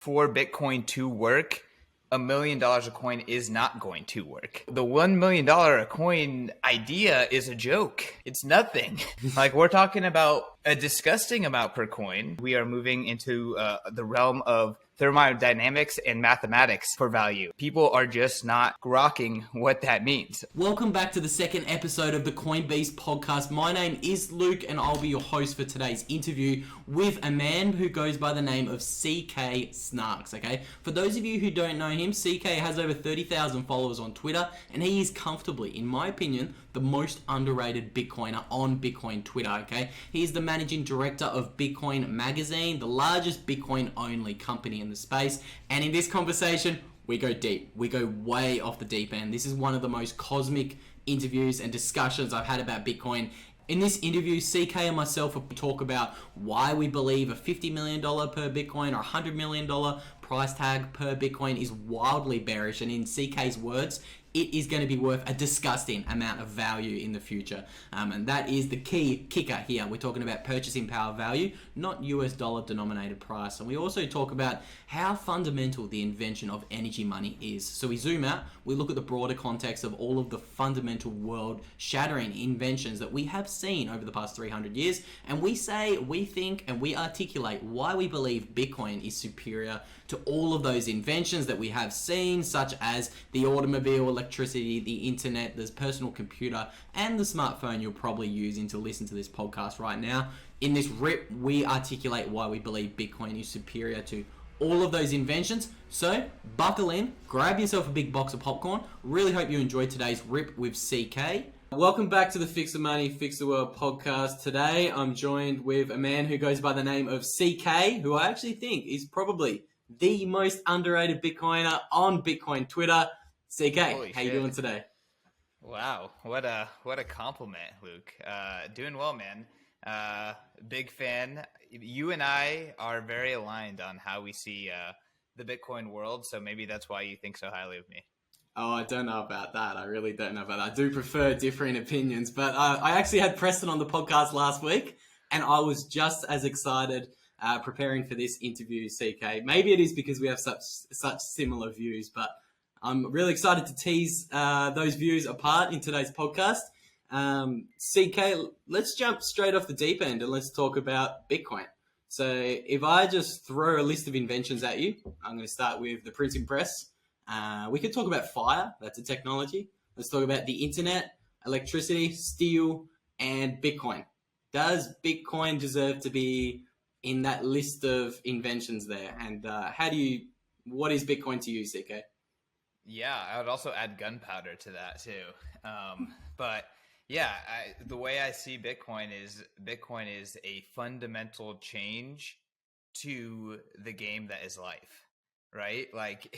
for Bitcoin to work, $1 million a coin is not going to work. The $1 million a coin idea is a joke. It's nothing. Like, we're talking about a disgusting amount per coin. We are moving into the realm of thermodynamics and mathematics for value. People are just not grokking what that means. Welcome back to the second episode of the CoinBeast podcast. My name is Luke and I'll be your host for today's interview with a man who goes by the name of CK Snarks, okay? For those of you who don't know him, CK has over 30,000 followers on Twitter and he is comfortably, in my opinion, the most underrated Bitcoiner on Bitcoin Twitter, okay? He is the managing director of Bitcoin Magazine, the largest Bitcoin-only company in the space. And in this conversation, we go deep. We go way off the deep end. This is one of the most cosmic interviews and discussions I've had about Bitcoin. In this interview, CK and myself will talk about why we believe a $50 million per Bitcoin or $100 million price tag per Bitcoin is wildly bearish. And in CK's words, it is going to be worth a disgusting amount of value in the future. And that is the key kicker here. We're talking about purchasing power value, not US dollar denominated price. And we also talk about how fundamental the invention of energy money is. So we zoom out, we look at the broader context of all of the fundamental world shattering inventions that we have seen over the past 300 years. And we say, we think, and we articulate why we believe Bitcoin is superior to all of those inventions that we have seen, such as the automobile, electricity, the internet, the personal computer, and the smartphone you're probably using to listen to this podcast right now. In this rip, we articulate why we believe Bitcoin is superior to all of those inventions. So buckle in, grab yourself a big box of popcorn. Really hope you enjoyed today's rip with CK. Welcome back to the Fix the Money, Fix the World podcast. Today, I'm joined with a man who goes by the name of CK, who I actually think is probably the most underrated Bitcoiner on Bitcoin Twitter. CK, how you doing today? Wow, what a compliment, Luke. Doing well, man. Big fan. You and I are very aligned on how we see the Bitcoin world, so maybe that's why you think so highly of me. Oh, I don't know about that. I really don't know about that. I do prefer differing opinions, but I actually had Preston on the podcast last week, and I was just as excited preparing for this interview, CK. Maybe it is because we have such similar views, but I'm really excited to tease those views apart in today's podcast. CK, let's jump straight off the deep end and let's talk about Bitcoin. So if I just throw a list of inventions at you, I'm going to start with the printing press. We could talk about fire. That's a technology. Let's talk about the internet, electricity, steel, and Bitcoin. Does Bitcoin deserve to be in that list of inventions there? And what is Bitcoin to you, CK? Yeah, I would also add gunpowder to that too. But yeah, the way I see Bitcoin is a fundamental change to the game that is life, right? Like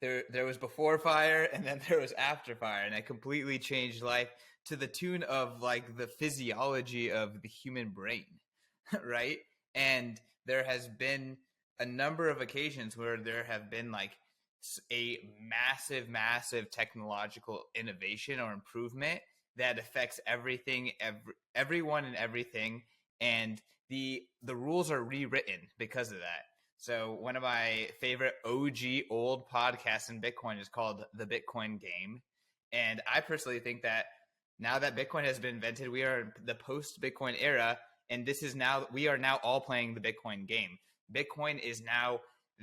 there was before fire and then there was after fire, and it completely changed life to the tune of like the physiology of the human brain, right? And there has been a number of occasions where there have been like a massive technological innovation or improvement that affects everything, everyone and everything, and the rules are rewritten because of that. So one of my favorite OG old podcasts in Bitcoin is called The Bitcoin Game, and I personally think that now that Bitcoin has been invented, we are in the post-Bitcoin era, and we are now all playing the Bitcoin game. Bitcoin is now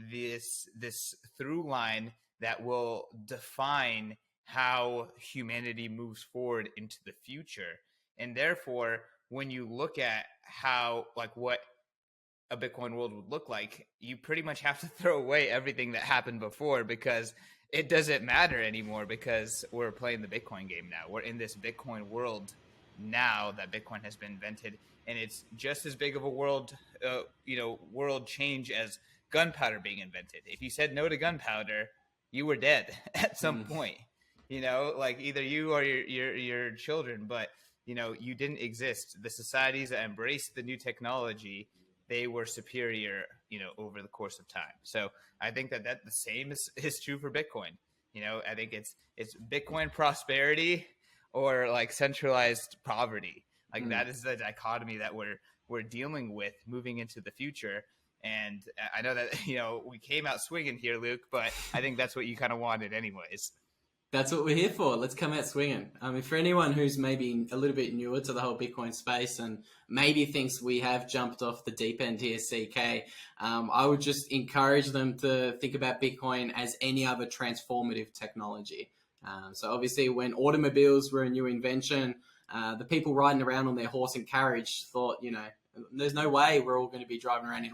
this through line that will define how humanity moves forward into the future. And therefore, when you look at how, like, what a Bitcoin world would look like, you pretty much have to throw away everything that happened before, because it doesn't matter anymore, because we're playing the Bitcoin game now. We're in this Bitcoin world now that Bitcoin has been invented, and it's just as big of a world change as gunpowder being invented. If you said no to gunpowder, you were dead at some point. Like either you or your children, but you didn't exist. The societies that embraced the new technology, they were superior, over the course of time. So I think that the same is true for Bitcoin. I think it's Bitcoin prosperity or like centralized poverty. Like that is the dichotomy that we're dealing with moving into the future. And I know that, we came out swinging here, Luke, but I think that's what you kind of wanted anyways. That's what we're here for. Let's come out swinging. I mean, for anyone who's maybe a little bit newer to the whole Bitcoin space and maybe thinks we have jumped off the deep end here, CK, I would just encourage them to think about Bitcoin as any other transformative technology. So obviously when automobiles were a new invention, the people riding around on their horse and carriage thought, there's no way we're all going to be driving around in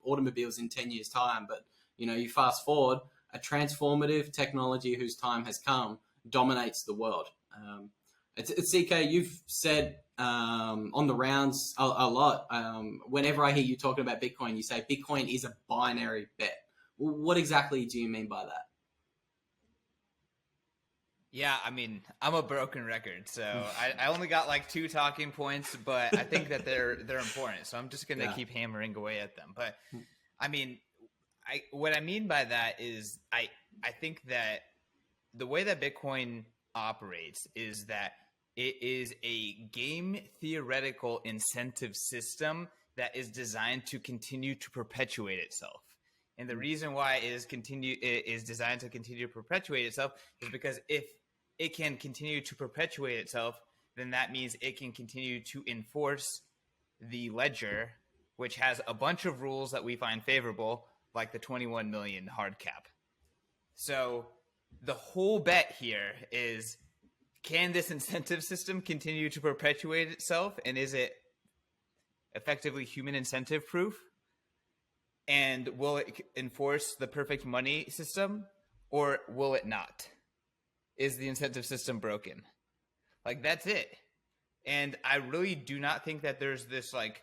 automobiles in 10 years' time. But, you fast forward, a transformative technology whose time has come dominates the world. It's CK, you've said on the rounds a lot. Whenever I hear you talking about Bitcoin, you say Bitcoin is a binary bet. What exactly do you mean by that? Yeah, I mean, I'm a broken record, so I only got like 2 talking points, but I think that they're important. So I'm just gonna keep hammering away at them. But I mean, what I mean by that is I think that the way that Bitcoin operates is that it is a game theoretical incentive system that is designed to continue to perpetuate itself. And the reason why it is designed to continue to perpetuate itself is because if it can continue to perpetuate itself, then that means it can continue to enforce the ledger, which has a bunch of rules that we find favorable, like the 21 million hard cap. So the whole bet here is, can this incentive system continue to perpetuate itself? And is it effectively human incentive proof? And will it enforce the perfect money system, or will it not? Is the incentive system broken? Like, that's it. And I really do not think that there's this like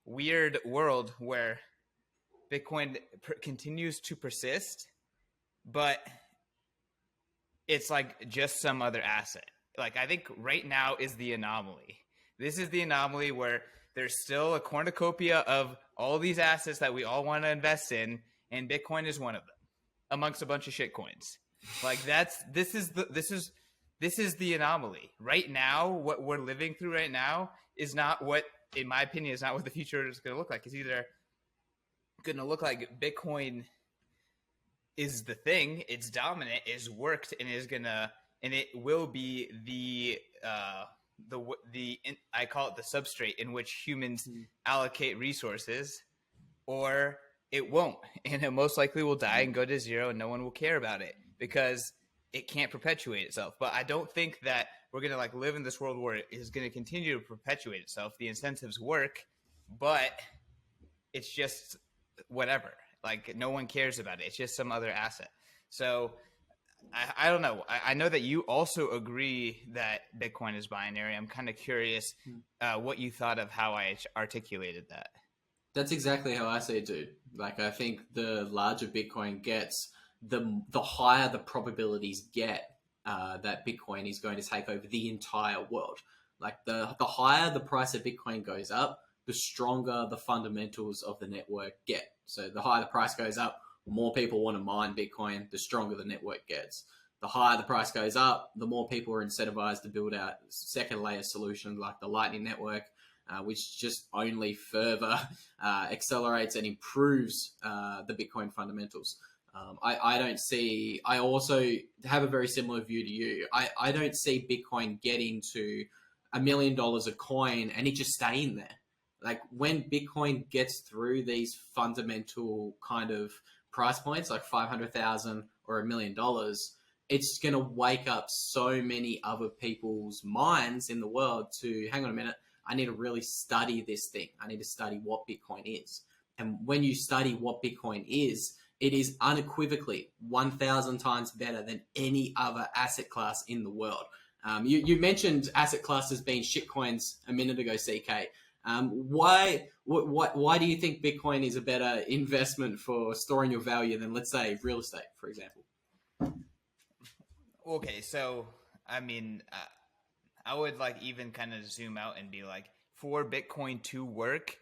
weird world where Bitcoin continues to persist, but it's like just some other asset. Like, I think right now is the anomaly. This is the anomaly where there's still a cornucopia of all these assets that we all want to invest in, and Bitcoin is one of them, amongst a bunch of shit coins. Like, this is the anomaly. Right now, what we're living through right now is not what, in my opinion, is not what the future is going to look like. It's either going to look like Bitcoin is the thing, it's dominant, is worked, and it will be I call it the substrate in which humans allocate resources, or it won't, and it most likely will die and go to zero, and no one will care about it because it can't perpetuate itself. But I don't think that we're going to like live in this world where it is going to continue to perpetuate itself. The incentives work, but it's just whatever. Like, no one cares about it. It's just some other asset. So I don't know. I know that you also agree that Bitcoin is binary. I'm kind of curious what you thought of how I articulated that. That's exactly how I see it, dude. Like, I think the larger Bitcoin gets, the higher the probabilities get that Bitcoin is going to take over the entire world. Like, the higher the price of Bitcoin goes up, the stronger the fundamentals of the network get. So the higher the price goes up, the more people want to mine Bitcoin, the stronger the network gets. The higher the price goes up, the more people are incentivized to build out second layer solutions like the Lightning Network, which just only further accelerates and improves the Bitcoin fundamentals. I also have a very similar view to you. I don't see Bitcoin getting to $1 million a coin and it just staying there. Like, when Bitcoin gets through these fundamental kind of price points, like 500,000 or $1 million, it's going to wake up so many other people's minds in the world to, hang on a minute, I need to really study this thing. I need to study what Bitcoin is. And when you study what Bitcoin is, it is unequivocally 1,000 times better than any other asset class in the world. You mentioned asset classes being shitcoins a minute ago, CK. Why do you think Bitcoin is a better investment for storing your value than, let's say, real estate, for example? Okay, so I mean, I would like even kind of zoom out and be like, for Bitcoin to work,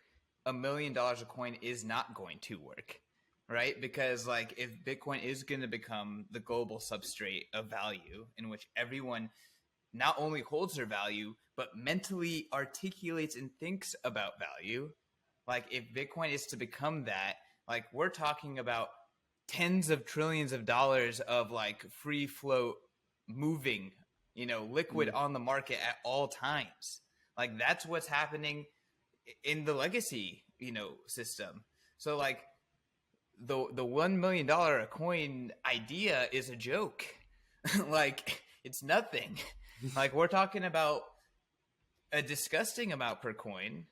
$1 million a coin is not going to work, right? Because like, if Bitcoin is going to become the global substrate of value in which everyone not only holds their value, but mentally articulates and thinks about value. Like, if Bitcoin is to become that, Like we're talking about tens of trillions of dollars of like free float moving, liquid on the market at all times. Like that's what's happening in the legacy, system. So like the $1 million a coin idea is a joke. Like it's nothing. Like we're talking about a disgusting amount per coin.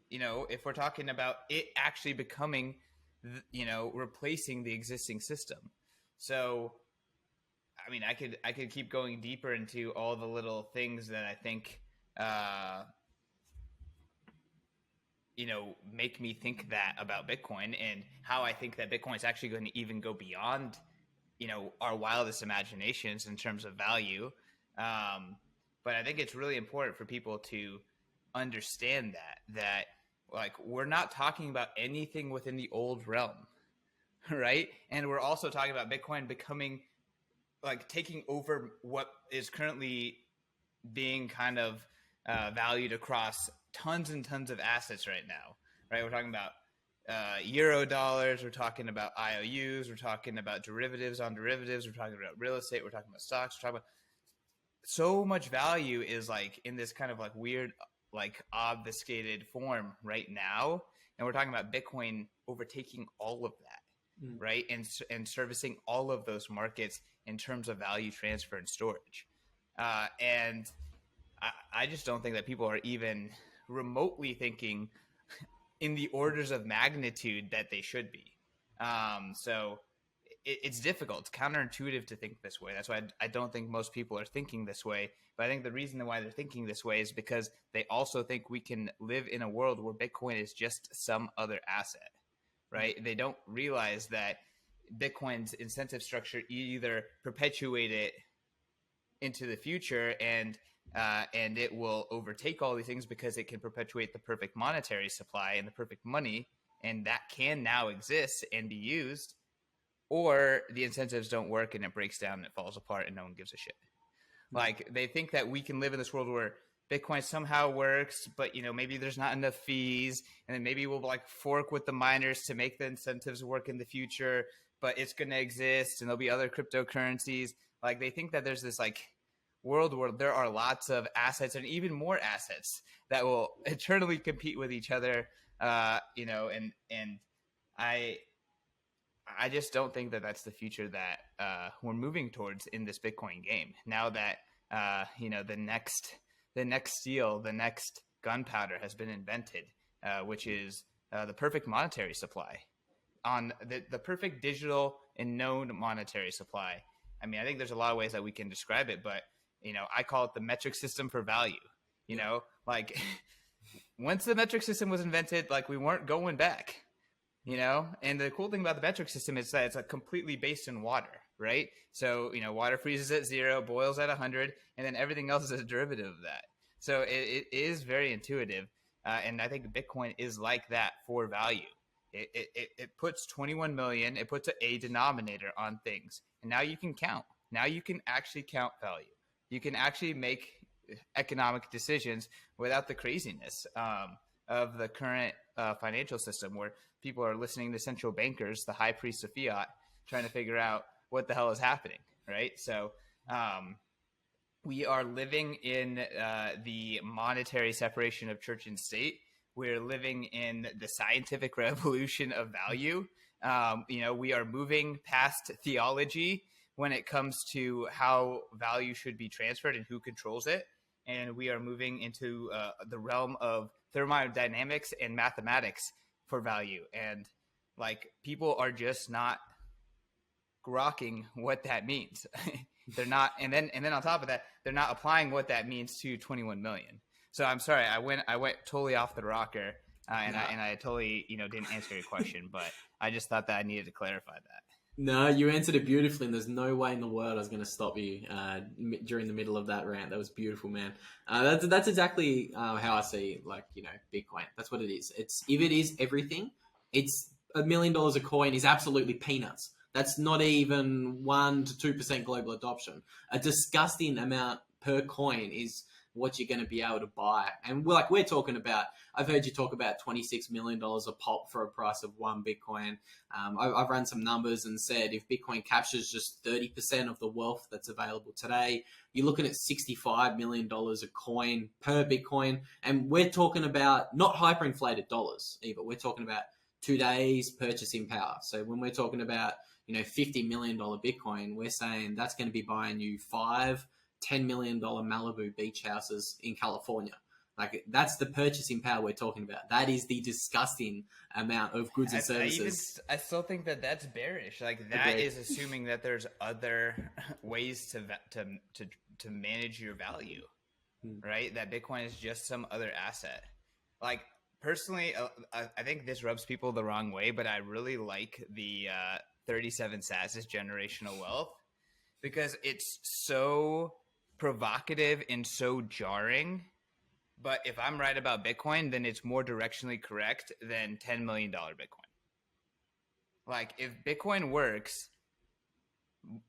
If we're talking about it actually becoming, replacing the existing system. So, I mean, I could keep going deeper into all the little things that I think, make me think that about Bitcoin, and how I think that Bitcoin is actually going to even go beyond, our wildest imaginations in terms of value. But I think it's really important for people to understand that like we're not talking about anything within the old realm, right? And we're also talking about Bitcoin becoming like taking over what is currently being kind of valued across tons and tons of assets right now, right? We're talking about euro dollars, we're talking about IOUs, we're talking about derivatives on derivatives, we're talking about real estate, we're talking about stocks, we're talking about so much value is like in this kind of like weird, like obfuscated form right now. And we're talking about Bitcoin overtaking all of that, right? And servicing all of those markets in terms of value transfer and storage. And I just don't think that people are even remotely thinking in the orders of magnitude that they should be. So it's difficult. It's counterintuitive to think this way. That's why I don't think most people are thinking this way. But I think the reason why they're thinking this way is because they also think we can live in a world where Bitcoin is just some other asset, right? They don't realize that Bitcoin's incentive structure either perpetuate it into the future and it will overtake all these things because it can perpetuate the perfect monetary supply and the perfect money, and that can now exist and be used, or the incentives don't work and it breaks down and it falls apart and no one gives a shit. Like they think that we can live in this world where Bitcoin somehow works, but maybe there's not enough fees, and then maybe we'll like fork with the miners to make the incentives work in the future, but it's going to exist and there'll be other cryptocurrencies. Like they think that there's this like world where there are lots of assets and even more assets that will eternally compete with each other, and I just don't think that that's the future that we're moving towards in this Bitcoin game. Now that the next steel, the next gunpowder has been invented, which is the perfect monetary supply, on the perfect digital and known monetary supply. I mean, I think there's a lot of ways that we can describe it, but I call it the metric system for value. Like once the metric system was invented, like we weren't going back. And the cool thing about the metric system is that it's completely based in water, right? So, water freezes at 0, boils at 100, and then everything else is a derivative of that. So it is very intuitive. And I think Bitcoin is like that for value. It puts 21 million, it puts a denominator on things. And now you can count. Now you can actually count value. You can actually make economic decisions without the craziness of the current financial system, where people are listening to central bankers, the high priests of fiat, trying to figure out what the hell is happening, right? So we are living in the monetary separation of church and state. We're living in the scientific revolution of value. We are moving past theology when it comes to how value should be transferred and who controls it. And we are moving into the realm of thermodynamics and mathematics for value. And like people are just not grokking what that means. They're not, and then on top of that, they're not applying what that means to 21 million. So I'm sorry, I went totally off the rocker, I totally didn't answer your question, but I just thought that I needed to clarify that. No, you answered it beautifully, and there's no way in the world I was going to stop you during the middle of that rant. That was beautiful, man. That's exactly how I see, Bitcoin. That's what it is. If it is everything, it's $1 million a coin is absolutely peanuts. That's not even 1 to 2% global adoption. A disgusting amount per coin is what you're going to be able to buy. And we're talking about, I've heard you talk about $26 million a pop for a price of one Bitcoin. I've run some numbers and said if Bitcoin captures just 30% of the wealth that's available today, you're looking at $65 million a coin per Bitcoin. And we're talking about not hyperinflated dollars either. We're talking about 2 days purchasing power. So when we're talking about, $50 million Bitcoin, we're saying that's going to be buying you $5-10 million Malibu beach houses in California. Like, that's the purchasing power we're talking about. That is the disgusting amount of goods and services. I still think that that's bearish. Like, that Agreed. is assuming that there's other ways to manage your value, right? That Bitcoin is just some other asset. Like, personally, I think this rubs people the wrong way, but I really like the 37 sats as generational wealth because it's so provocative and so jarring. But if I'm right about Bitcoin, then it's more directionally correct than $10 million Bitcoin. Like, if Bitcoin works,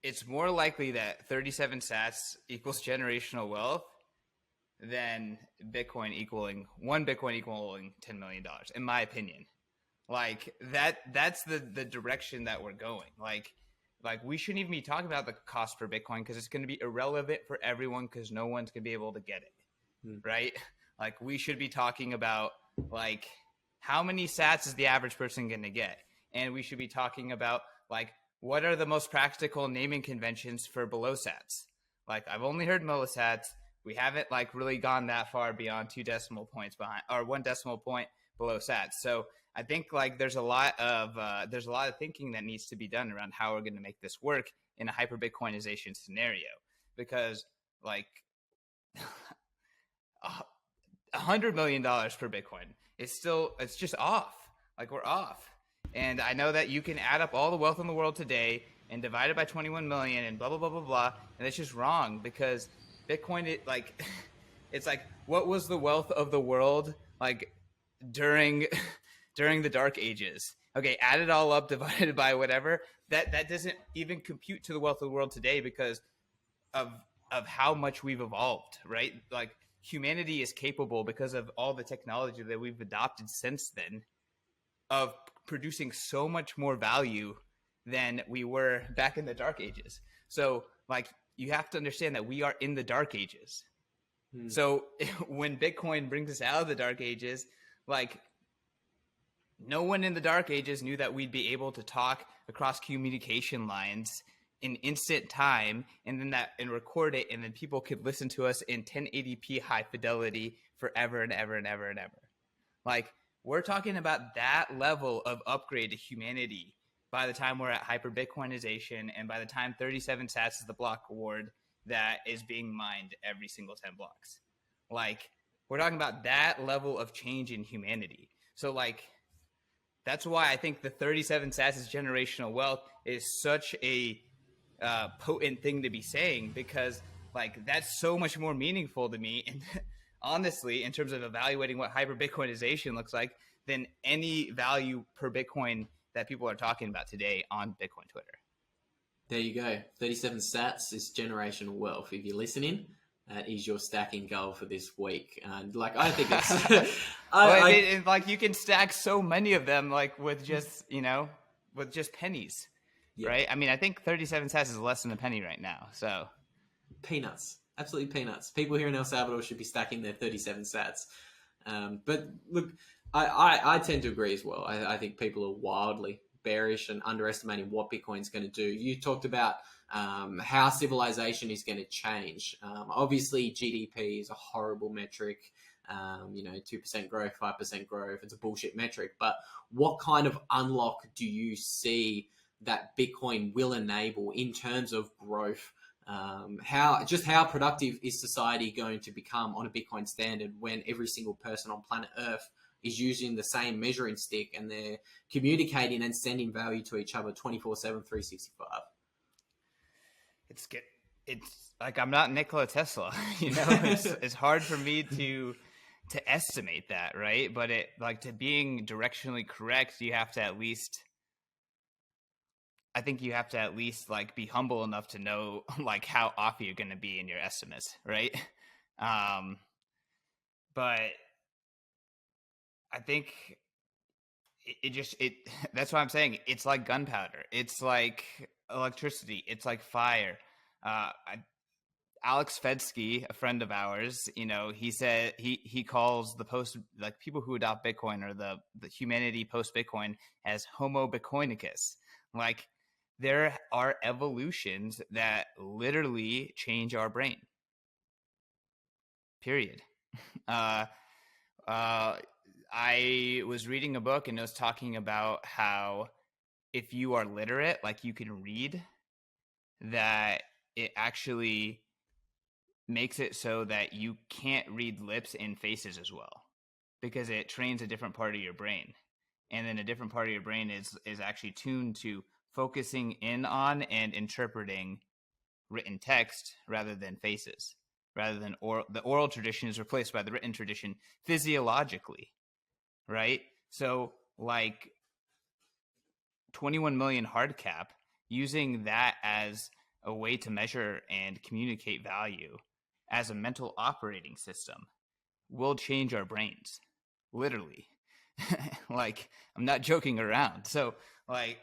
it's more likely that 37 sats equals generational wealth than one Bitcoin equaling $10 million, in my opinion. Like, that's the direction that we're going. Like we shouldn't even be talking about the cost per Bitcoin because it's going to be irrelevant for everyone because no one's going to be able to get it, right? Like, we should be talking about, like, how many sats is the average person going to get? And we should be talking about, like, what are the most practical naming conventions for below sats? Like, I've only heard millisats. We haven't, like, really gone that far beyond 2 decimal points behind, or 1 decimal point below sats. So I think, like, there's a lot of thinking that needs to be done around how we're going to make this work in a hyperbitcoinization scenario, because, like, $100 million per Bitcoin it's just off. Like, we're off. And I know that you can add up all the wealth in the world today and divide it by 21 million and blah, blah, blah, blah, blah. And it's just wrong because Bitcoin, it's like, what was the wealth of the world, like, during the dark ages? Okay, add it all up, divided by whatever. That doesn't even compute to the wealth of the world today because of how much we've evolved, right? Like, humanity is capable, because of all the technology that we've adopted since then, of producing so much more value than we were back in the dark ages. So, like, you have to understand that we are in the dark ages. So when Bitcoin brings us out of the dark ages, like, no one in the dark ages knew that we'd be able to talk across communication lines in instant time and record it, and then people could listen to us in 1080p high fidelity forever and ever and ever and ever. Like, we're talking about that level of upgrade to humanity by the time we're at hyperbitcoinization, and by the time 37 sats is the block reward that is being mined every single 10 blocks. Like, we're talking about that level of change in humanity. So, like, that's why I think the 37 sats as generational wealth is such a potent thing to be saying, because, like, that's so much more meaningful to me, and honestly, in terms of evaluating what hyperbitcoinization looks like, than any value per Bitcoin that people are talking about today on Bitcoin Twitter. There you go. 37 sats is generational wealth. If you're listening, that is your stacking goal for this week. And, like, I think it's like, you can stack so many of them, like, with just pennies. Yeah. Right? I mean, I think 37 sats is less than a penny right now. So peanuts. Absolutely peanuts. People here in El Salvador should be stacking their 37 sats. But look, I tend to agree as well. I think people are wildly bearish and underestimating what Bitcoin's going to do. You talked about how civilization is going to change. Obviously, GDP is a horrible metric. 2% growth, 5% growth. It's a bullshit metric. But what kind of unlock do you see that Bitcoin will enable in terms of growth? How productive is society going to become on a Bitcoin standard when every single person on planet Earth is using the same measuring stick and they're communicating and sending value to each other 24/7, 365? It's like, I'm not Nikola Tesla, it's hard for me to estimate that, right? But to being directionally correct, you have to at least like be humble enough to know, like, how off you're going to be in your estimates, right? but I think it that's what I'm saying. It's like gunpowder. It's like electricity. It's like fire. Alex Fedsky, a friend of ours, he said he calls the like people who adopt Bitcoin or the humanity post Bitcoin as Homo Bitcoinicus. Like there are evolutions that literally change our brain. Period. I was reading a book and it was talking about how if you are literate, like you can read, that it actually makes it so that you can't read lips and faces as well because it trains a different part of your brain. And then a different part of your brain is actually tuned to focusing in on and interpreting written text rather than faces, rather than the oral tradition is replaced by the written tradition physiologically, right? So like 21 million hard cap, using that as a way to measure and communicate value as a mental operating system will change our brains, literally. Like, I'm not joking around. So, like,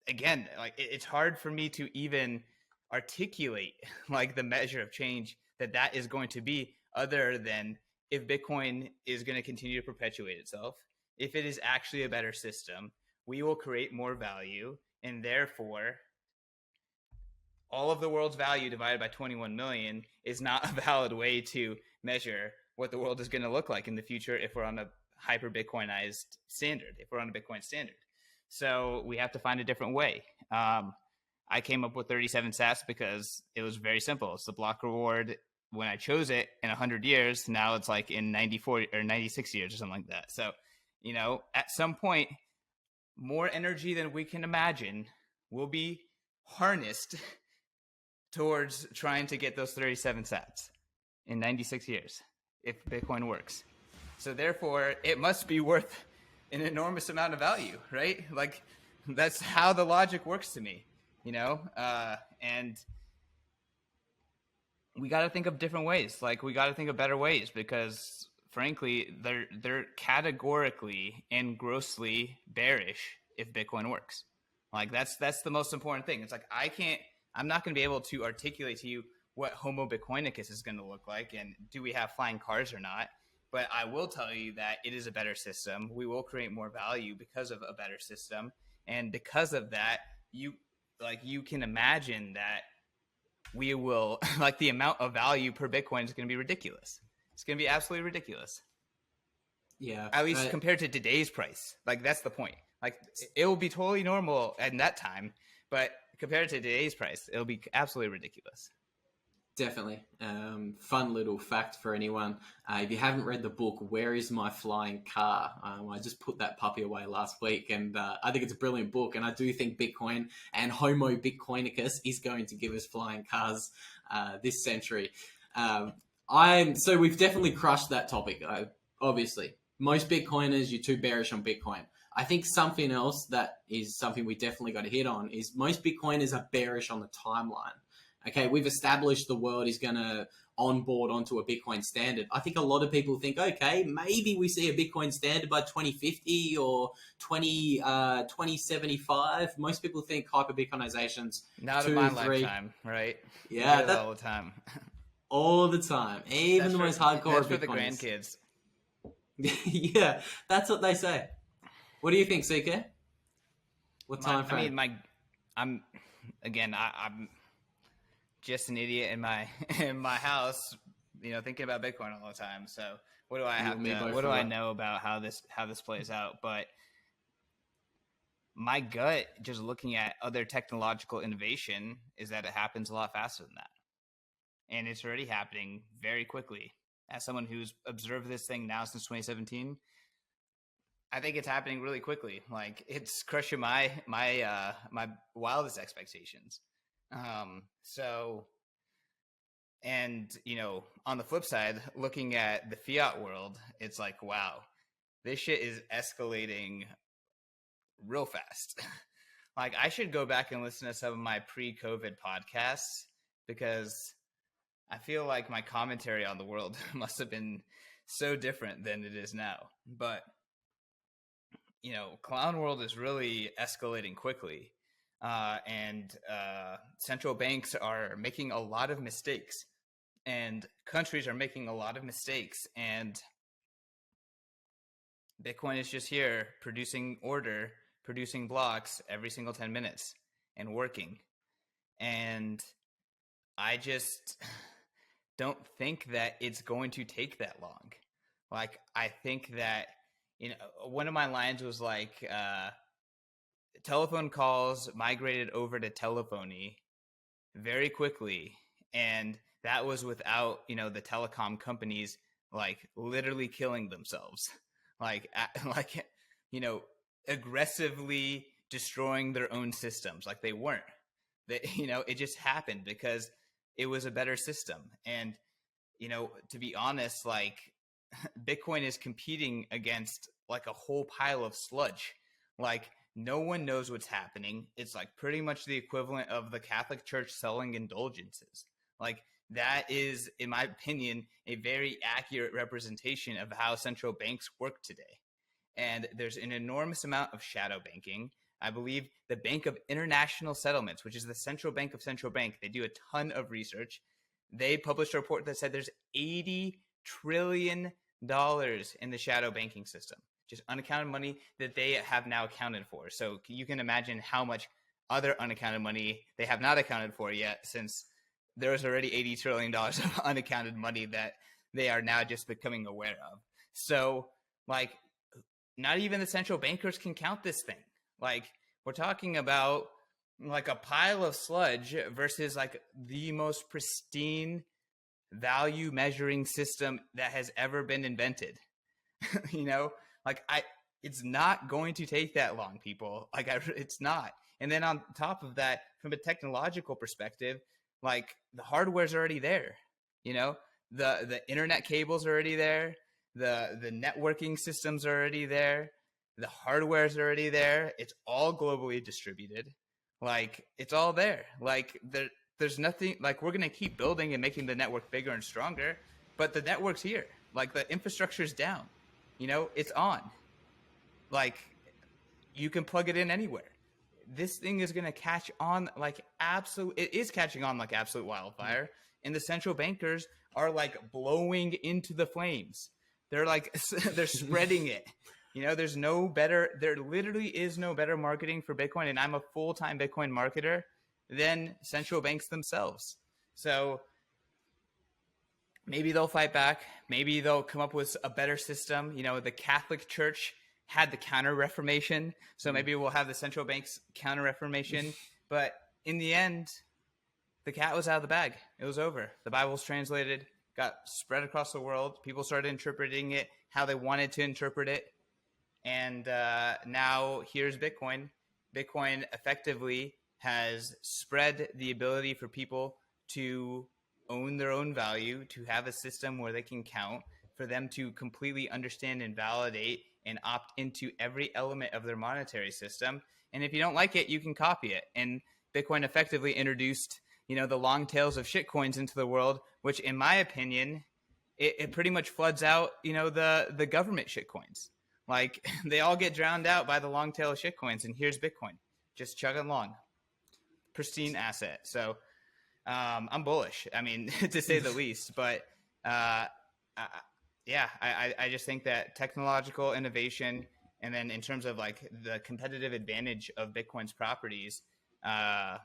again, like it's hard for me to even articulate like the measure of change that is going to be, other than if Bitcoin is going to continue to perpetuate itself, if it is actually a better system, we will create more value, and therefore all of the world's value divided by 21 million is not a valid way to measure what the world is going to look like in the future if we're on a hyper-Bitcoinized standard, if we're on a Bitcoin standard. So we have to find a different way. I came up with 37 sats because it was very simple. It's the block reward when I chose it in 100 years. Now it's like in 94 or 96 years or something like that. So, at some point, more energy than we can imagine will be harnessed towards trying to get those 37 sats in 96 years if Bitcoin works. So therefore, it must be worth an enormous amount of value, right? Like that's how the logic works to me, and we got to think of different ways. Like we got to think of better ways because frankly, they're categorically and grossly bearish if Bitcoin works. Like that's the most important thing. It's like I'm not going to be able to articulate to you what Homo Bitcoinicus is going to look like and do we have flying cars or not. But I will tell you that it is a better system. We will create more value because of a better system. And because of that, you can imagine that we will, like the amount of value per Bitcoin is going to be ridiculous. It's going to be absolutely ridiculous. Yeah. At least compared to today's price. Like that's the point. Like it will be totally normal at that time, but compared to today's price, it'll be absolutely ridiculous. Definitely. Fun little fact for anyone. If you haven't read the book, Where is My Flying Car? I just put that puppy away last week, and I think it's a brilliant book. And I do think Bitcoin and Homo Bitcoinicus is going to give us flying cars this century. So we've definitely crushed that topic. Obviously, most Bitcoiners, you're too bearish on Bitcoin. I think something else that is something we definitely got to hit on is most Bitcoiners are bearish on the timeline. Okay, we've established the world is going to onboard onto a Bitcoin standard. I think a lot of people think, okay, maybe we see a Bitcoin standard by 2050 or 2075. Most people think hyperbitcoinization's not in my lifetime, right? Yeah, that all the time. All the time, even the most hardcore. That's for the grandkids. Yeah, that's what they say. What do you think, CK? What time frame? I'm just an idiot in my house, thinking about Bitcoin all the time. So what do I have to? What do I know about how this plays out? But my gut, just looking at other technological innovation, is that it happens a lot faster than that, and it's already happening very quickly. As someone who's observed this thing now since 2017, I think it's happening really quickly. Like it's crushing my wildest expectations. And on the flip side, looking at the fiat world, it's like, wow, this shit is escalating real fast. Like I should go back and listen to some of my pre-COVID podcasts because I feel like my commentary on the world must have been so different than it is now. But, clown world is really escalating quickly. And central banks are making a lot of mistakes, and countries are making a lot of mistakes, and Bitcoin is just here producing order, producing blocks every single 10 minutes and working. And I just don't think that it's going to take that long. Like, I think that, one of my lines was like, telephone calls migrated over to telephony very quickly. And that was without, the telecom companies like literally killing themselves, like, aggressively destroying their own systems. Like, they weren't. That, it just happened because it was a better system. And, to be honest, like, Bitcoin is competing against like a whole pile of sludge. Like, no one knows what's happening. It's like pretty much the equivalent of the Catholic Church selling indulgences. Like, that is, in my opinion, a very accurate representation of how central banks work today. And there's an enormous amount of shadow banking. I believe the Bank of International Settlements, which is the central bank of central bank, they do a ton of research. They published a report that said there's $80 trillion in the shadow banking system, just unaccounted money that they have now accounted for. So you can imagine how much other unaccounted money they have not accounted for yet, since there was already $80 trillion of unaccounted money that they are now just becoming aware of. So, like, not even the central bankers can count this thing. Like, we're talking about like a pile of sludge versus like the most pristine value measuring system that has ever been invented. Like, it's not going to take that long, people. Like, it's not. And then on top of that, from a technological perspective, like, the hardware's already there. The internet cables are already there. The networking systems are already there. The hardware's already there. It's all globally distributed. Like, it's all there. Like, there's nothing, like, we're going to keep building and making the network bigger and stronger, but the network's here. Like, the infrastructure's down. It's on. Like, you can plug it in anywhere. This thing is going to catch on like it is catching on like absolute wildfire. And the central bankers are like blowing into the flames. They're like, they're spreading it. There literally is no better marketing for Bitcoin. And I'm a full-time Bitcoin marketer than central banks themselves. So maybe they'll fight back. Maybe they'll come up with a better system. The Catholic Church had the Counter-Reformation, so maybe we'll have the central bank's Counter-Reformation. But in the end, the cat was out of the bag. It was over. The Bible's translated, got spread across the world. People started interpreting it how they wanted to interpret it. And now here's Bitcoin. Bitcoin effectively has spread the ability for people to own their own value, to have a system where they can count, for them to completely understand and validate and opt into every element of their monetary system. And if you don't like it, you can copy it. And Bitcoin effectively introduced, the long tails of shitcoins into the world, which in my opinion, it pretty much floods out, the government shitcoins. Like, they all get drowned out by the long tail of shitcoins. And here's Bitcoin, just chugging along. Pristine asset. So I'm bullish, I mean, to say the least. But I just think that technological innovation, and then in terms of like the competitive advantage of Bitcoin's properties, I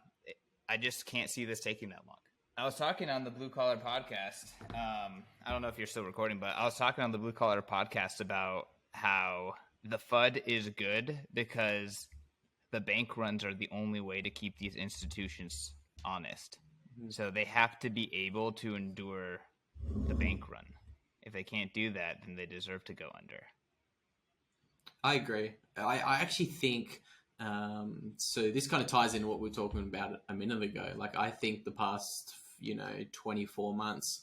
just can't see this taking that long. I was talking on the Blue Collar podcast. I don't know if you're still recording, but I was talking on the Blue Collar podcast about how the FUD is good because the bank runs are the only way to keep these institutions honest. Mm-hmm. So they have to be able to endure the bank run. If they can't do that, then they deserve to go under. I agree. I actually think, so this kind of ties into what we were talking about a minute ago. Like, I think the past, 24 months,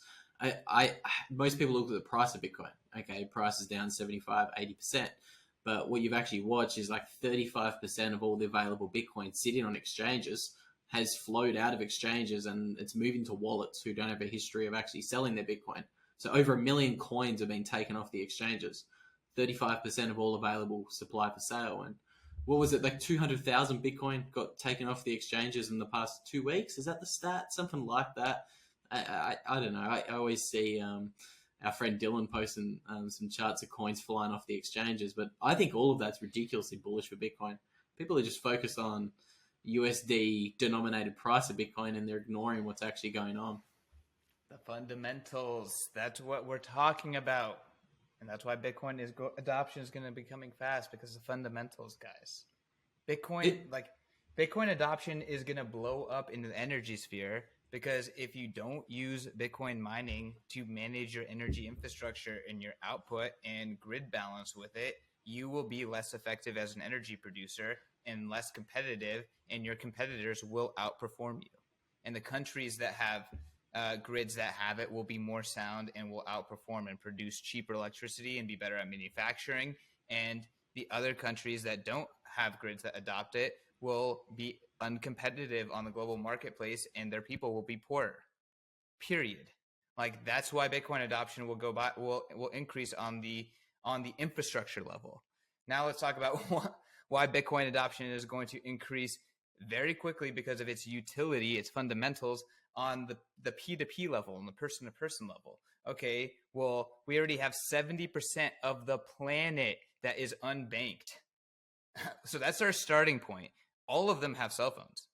most people look at the price of Bitcoin. Okay, price is down 75, 80%. But what you've actually watched is like 35% of all the available Bitcoin sitting on exchanges has flowed out of exchanges, and it's moving to wallets who don't have a history of actually selling their Bitcoin. So over 1 million coins have been taken off the exchanges, 35% of all available supply for sale. And what was it, like 200,000 Bitcoin got taken off the exchanges in the past 2 weeks? Is that the stat? Something like that. I don't know. I always see our friend Dylan posting some charts of coins flying off the exchanges, but I think all of that's ridiculously bullish for Bitcoin. People are just focused on USD denominated price of Bitcoin, and they're ignoring what's actually going on. The fundamentals, that's what we're talking about. And that's why Bitcoin adoption is going to be coming fast, because the fundamentals, guys. Bitcoin adoption is going to blow up into the energy sphere, because if you don't use Bitcoin mining to manage your energy infrastructure and your output and grid balance with it, you will be less effective as an energy producer and less competitive, and your competitors will outperform you. And the countries that have grids that have it will be more sound and will outperform and produce cheaper electricity and be better at manufacturing. And the other countries that don't have grids that adopt it will be uncompetitive on the global marketplace, and their people will be poorer. Period. Like, that's why Bitcoin adoption will increase on the infrastructure level. Now let's talk about why Bitcoin adoption is going to increase very quickly, because of its utility, its fundamentals on the P2P level and the person-to-person level. Okay, well, we already have 70% of the planet that is unbanked. So that's our starting point. All of them have cell phones.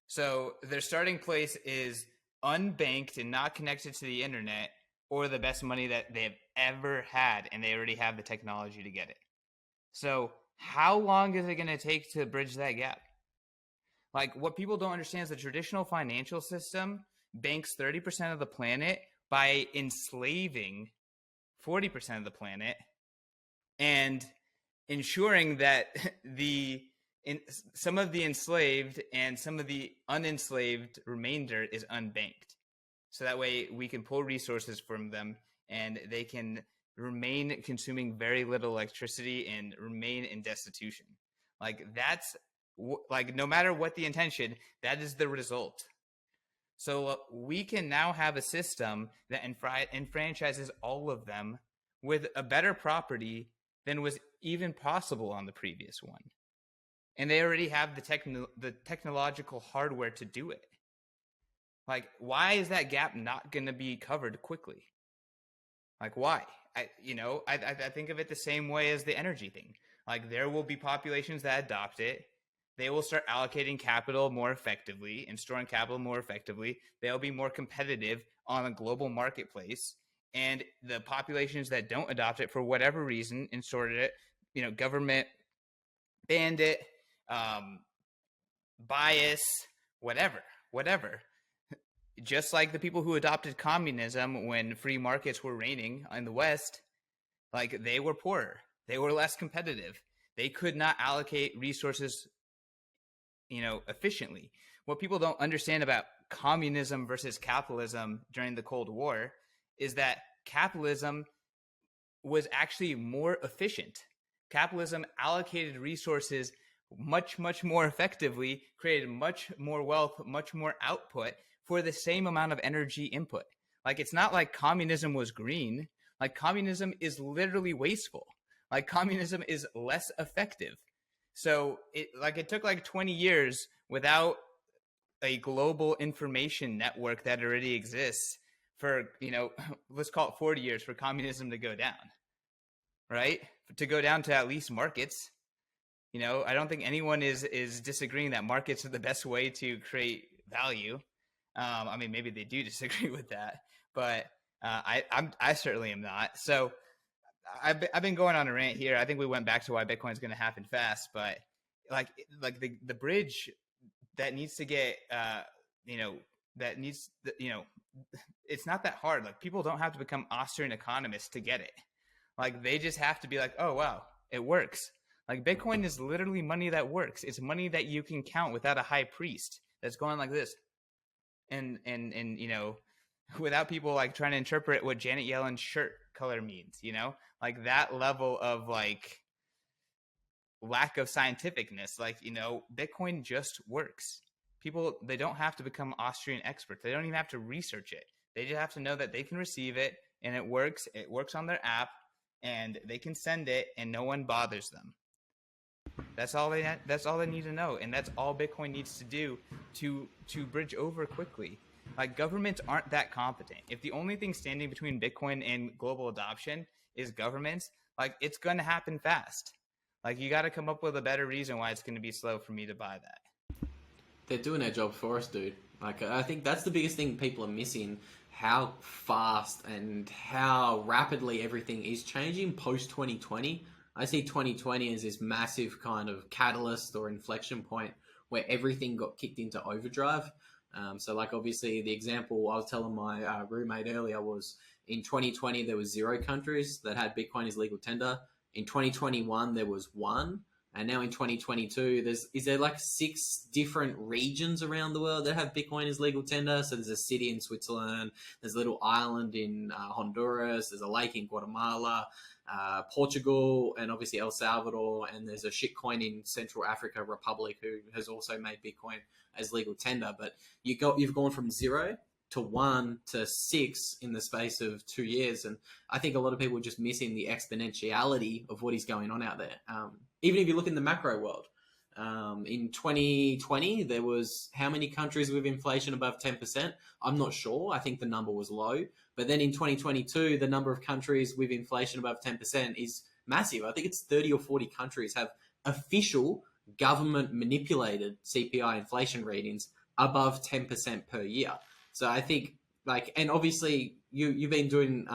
So their starting place is unbanked and not connected to the internet, or the best money that they've ever had, and they already have the technology to get it. So how long is it going to take to bridge that gap? Like, what people don't understand is the traditional financial system banks 30% of the planet by enslaving 40% of the planet and ensuring that some of the enslaved and some of the unenslaved remainder is unbanked. So that way we can pull resources from them, and they can remain consuming very little electricity and remain in destitution. Like, that's like, no matter what the intention, that is the result. So we can now have a system that enfranchises all of them with a better property than was even possible on the previous one. And they already have the technological hardware to do it. Like, why is that gap not going to be covered quickly? Like, why? I think of it the same way as the energy thing. Like, there will be populations that adopt it. They will start allocating capital more effectively and storing capital more effectively. They'll be more competitive on a global marketplace. And the populations that don't adopt it for whatever reason and sorted it, government banned it, bias, whatever. Just like the people who adopted communism when free markets were reigning in the West, like, they were poorer. They were less competitive. They could not allocate resources efficiently. What people don't understand about communism versus capitalism during the Cold War is that capitalism was actually more efficient. Capitalism allocated resources much, much more effectively, created much more wealth, much more output for the same amount of energy input. Like, it's not like communism was green. Like, communism is literally wasteful. Like, communism is less effective. So it took 20 years without a global information network that already exists for, let's call it 40 years for communism to go down, right? To go down to at least markets. I don't think anyone is disagreeing that markets are the best way to create value. Maybe they do disagree with that, but I certainly am not. So I've been going on a rant here. I think we went back to why Bitcoin is going to happen fast, but the bridge that needs to get it's not that hard. Like, people don't have to become Austrian economists to get it. Like, they just have to be like, oh wow, it works. Like, Bitcoin is literally money that works. It's money that you can count without a high priest that's going like this, and without people like trying to interpret what Janet Yellen's shirt color means, like that level of like lack of scientificness. Like, Bitcoin just works. People, they don't have to become Austrian experts. They don't even have to research it. They just have to know that they can receive it, and it works on their app, and they can send it and no one bothers them. That's all they need to know, and that's all Bitcoin needs to do to bridge over quickly. Like, governments aren't that competent. If the only thing standing between Bitcoin and global adoption is governments, like, it's going to happen fast. Like, you got to come up with a better reason why it's going to be slow for me to buy that. They're doing their job for us, dude. Like, I think that's the biggest thing people are missing, how fast and how rapidly everything is changing post 2020. I see 2020 as this massive kind of catalyst or inflection point where everything got kicked into overdrive. So, like, obviously, the example I was telling my roommate earlier was in 2020, there was 0 countries that had Bitcoin as legal tender. In 2021, there was 1. And now in 2022, is there like 6 different regions around the world that have Bitcoin as legal tender? So there's a city in Switzerland, there's a little island in Honduras, there's a lake in Guatemala, Portugal, and obviously El Salvador, and there's a shitcoin in Central Africa Republic who has also made Bitcoin as legal tender. But you've gone from 0 to 1 to 6 in the space of 2 years, and I think a lot of people are just missing the exponentiality of what is going on out there. Even if you look in the macro world, in 2020 there was how many countries with inflation above 10%? I'm not sure. I think the number was low. But then in 2022, the number of countries with inflation above 10% is massive. I think it's 30 or 40 countries have official government manipulated CPI inflation readings above 10% per year. So I think, like, and obviously you've been doing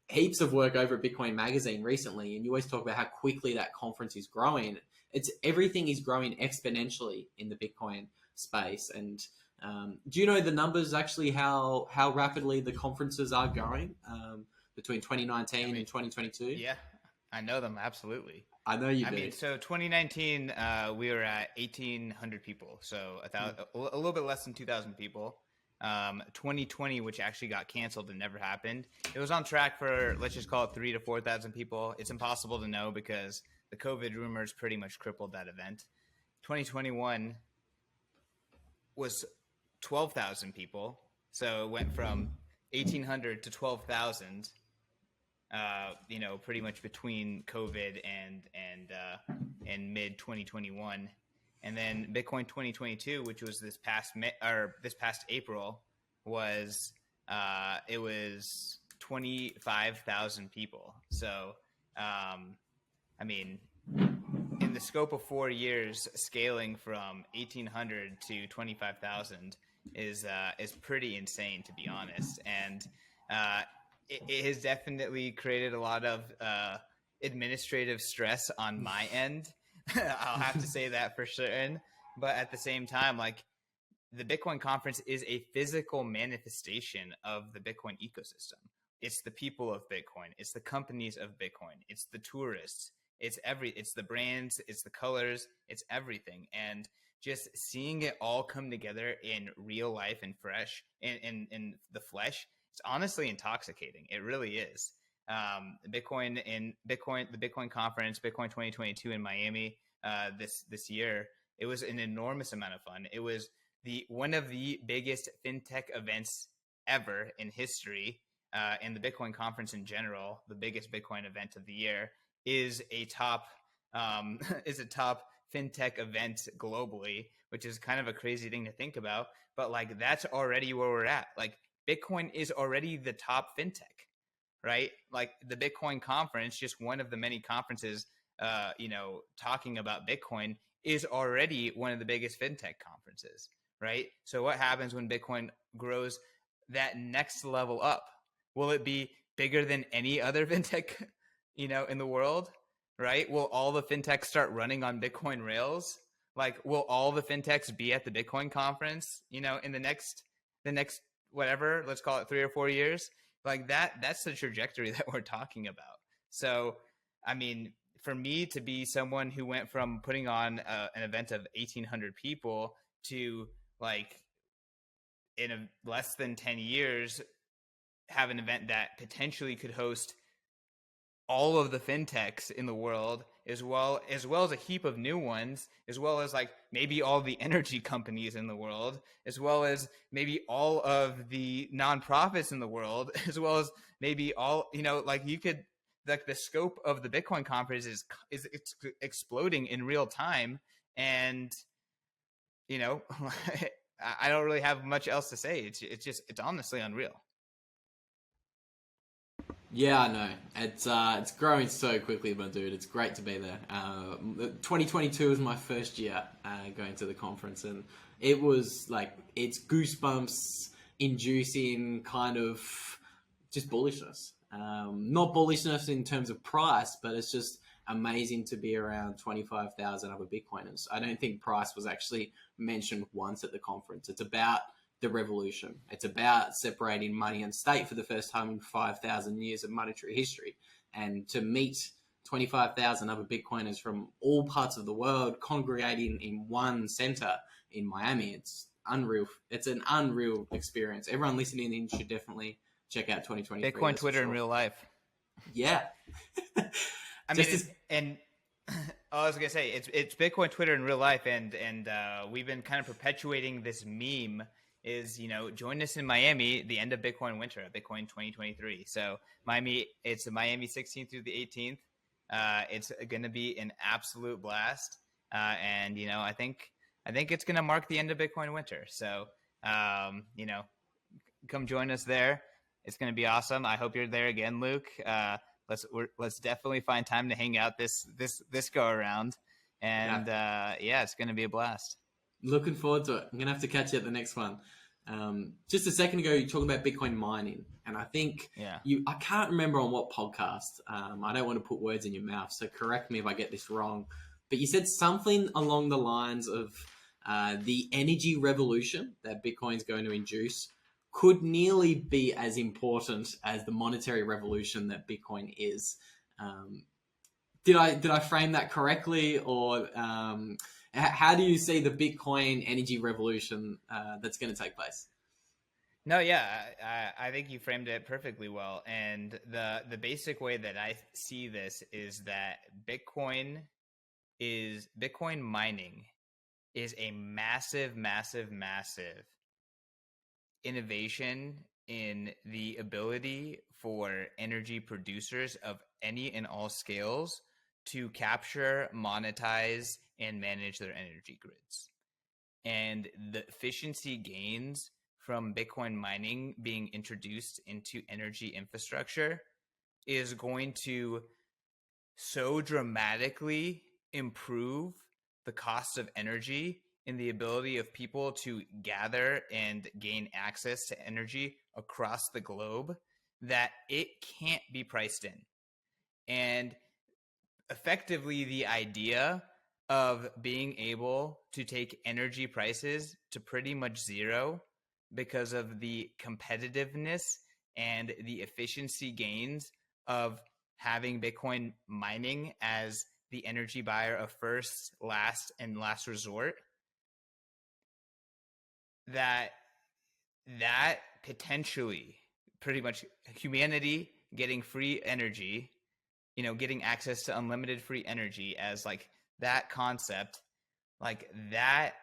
heaps of work over at Bitcoin Magazine recently, and you always talk about how quickly that conference is growing. Everything is growing exponentially in the Bitcoin space. And do you know the numbers actually how rapidly the conferences are going between 2019 and 2022? Yeah, I know them, absolutely. I know you do. I mean, so 2019, we were at 1,800 people, so a little bit less than 2,000 people. 2020, which actually got canceled and never happened, it was on track for, let's just call it 3,000 to 4,000 people. It's impossible to know because the COVID rumors pretty much crippled that event. 2021 was 12,000 people, so it went from 1,800 to 12,000. Pretty much between COVID and mid 2021. And then Bitcoin 2022, which was this past April, was 25,000 people. So, I mean, in the scope of 4 years, scaling from 1,800 to 25,000 is pretty insane, to be honest. And it has definitely created a lot of administrative stress on my end. I'll have to say that for certain. But at the same time, like, the Bitcoin conference is a physical manifestation of the Bitcoin ecosystem. It's the people of Bitcoin. It's the companies of Bitcoin. It's the tourists. It's the brands. It's the colors. It's everything. And just seeing it all come together in real life and fresh in the flesh, it's honestly intoxicating. It really is. The Bitcoin conference, Bitcoin 2022 in Miami this year, it was an enormous amount of fun. It was one of the biggest fintech events ever in history, and the Bitcoin conference in general, the biggest Bitcoin event of the year, is a top fintech event globally, which is kind of a crazy thing to think about. But like, that's already where we're at. Like, Bitcoin is already the top fintech, right? Like, the Bitcoin conference, just one of the many conferences, talking about Bitcoin, is already one of the biggest fintech conferences, right? So what happens when Bitcoin grows that next level up? Will it be bigger than any other fintech, in the world, right? Will all the fintechs start running on Bitcoin rails? Like, will all the fintechs be at the Bitcoin conference, in the next whatever, let's call it 3 or 4 years? Like, that's the trajectory that we're talking about. So, I mean, for me to be someone who went from putting on an event of 1,800 people to, like, in less than 10 years, have an event that potentially could host all of the fintechs in the world as well as a heap of new ones, as well as like maybe all the energy companies in the world, as well as maybe all of the nonprofits in the world, as well as maybe all, like you could, like the scope of the Bitcoin conference is it's exploding in real time. And I don't really have much else to say. It's honestly unreal. Yeah, I know. It's growing so quickly, my dude. It's great to be there. 2022 was my first year going to the conference, and it was like, it's goosebumps inducing kind of just bullishness. Not bullishness in terms of price, but it's just amazing to be around 25,000 other Bitcoiners. I don't think price was actually mentioned once at the conference. It's about the revolution. It's about separating money and state for the first time in 5,000 years of monetary history. And to meet 25,000 other Bitcoiners from all parts of the world congregating in one center in Miami, it's unreal. It's an unreal experience. Everyone listening in should definitely check out 2023. Bitcoin Twitter in real life. Yeah. I mean, I was gonna say it's Bitcoin Twitter in real life, and we've been kind of perpetuating this meme. Is join us in Miami, the end of Bitcoin winter, Bitcoin 2023. So Miami, it's Miami 16th through the 18th. It's gonna be an absolute blast, and I think it's gonna mark the end of Bitcoin winter. So come join us there. It's gonna be awesome. I hope you're there again, Luke. Let's definitely find time to hang out this go around, and it's gonna be a blast. Looking forward to it. I'm gonna have to catch you at the next one. Just a second ago, you talked about Bitcoin mining, and I think I can't remember on what podcast. I don't want to put words in your mouth, so correct me if I get this wrong. But you said something along the lines of the energy revolution that Bitcoin's going to induce could nearly be as important as the monetary revolution that Bitcoin is. Did I frame that correctly, or how do you see the Bitcoin energy revolution that's going to take place? No, yeah, I think you framed it perfectly well. And the basic way that I see this is that Bitcoin mining is a massive, massive, massive innovation in the ability for energy producers of any and all scales to capture, monetize, and manage their energy grids. And the efficiency gains from Bitcoin mining being introduced into energy infrastructure is going to so dramatically improve the cost of energy and the ability of people to gather and gain access to energy across the globe that it can't be priced in. And effectively, the idea of being able to take energy prices to pretty much zero because of the competitiveness and the efficiency gains of having Bitcoin mining as the energy buyer of first, last, and last resort, that potentially pretty much humanity getting free energy, getting access to unlimited free energy as like that concept, like that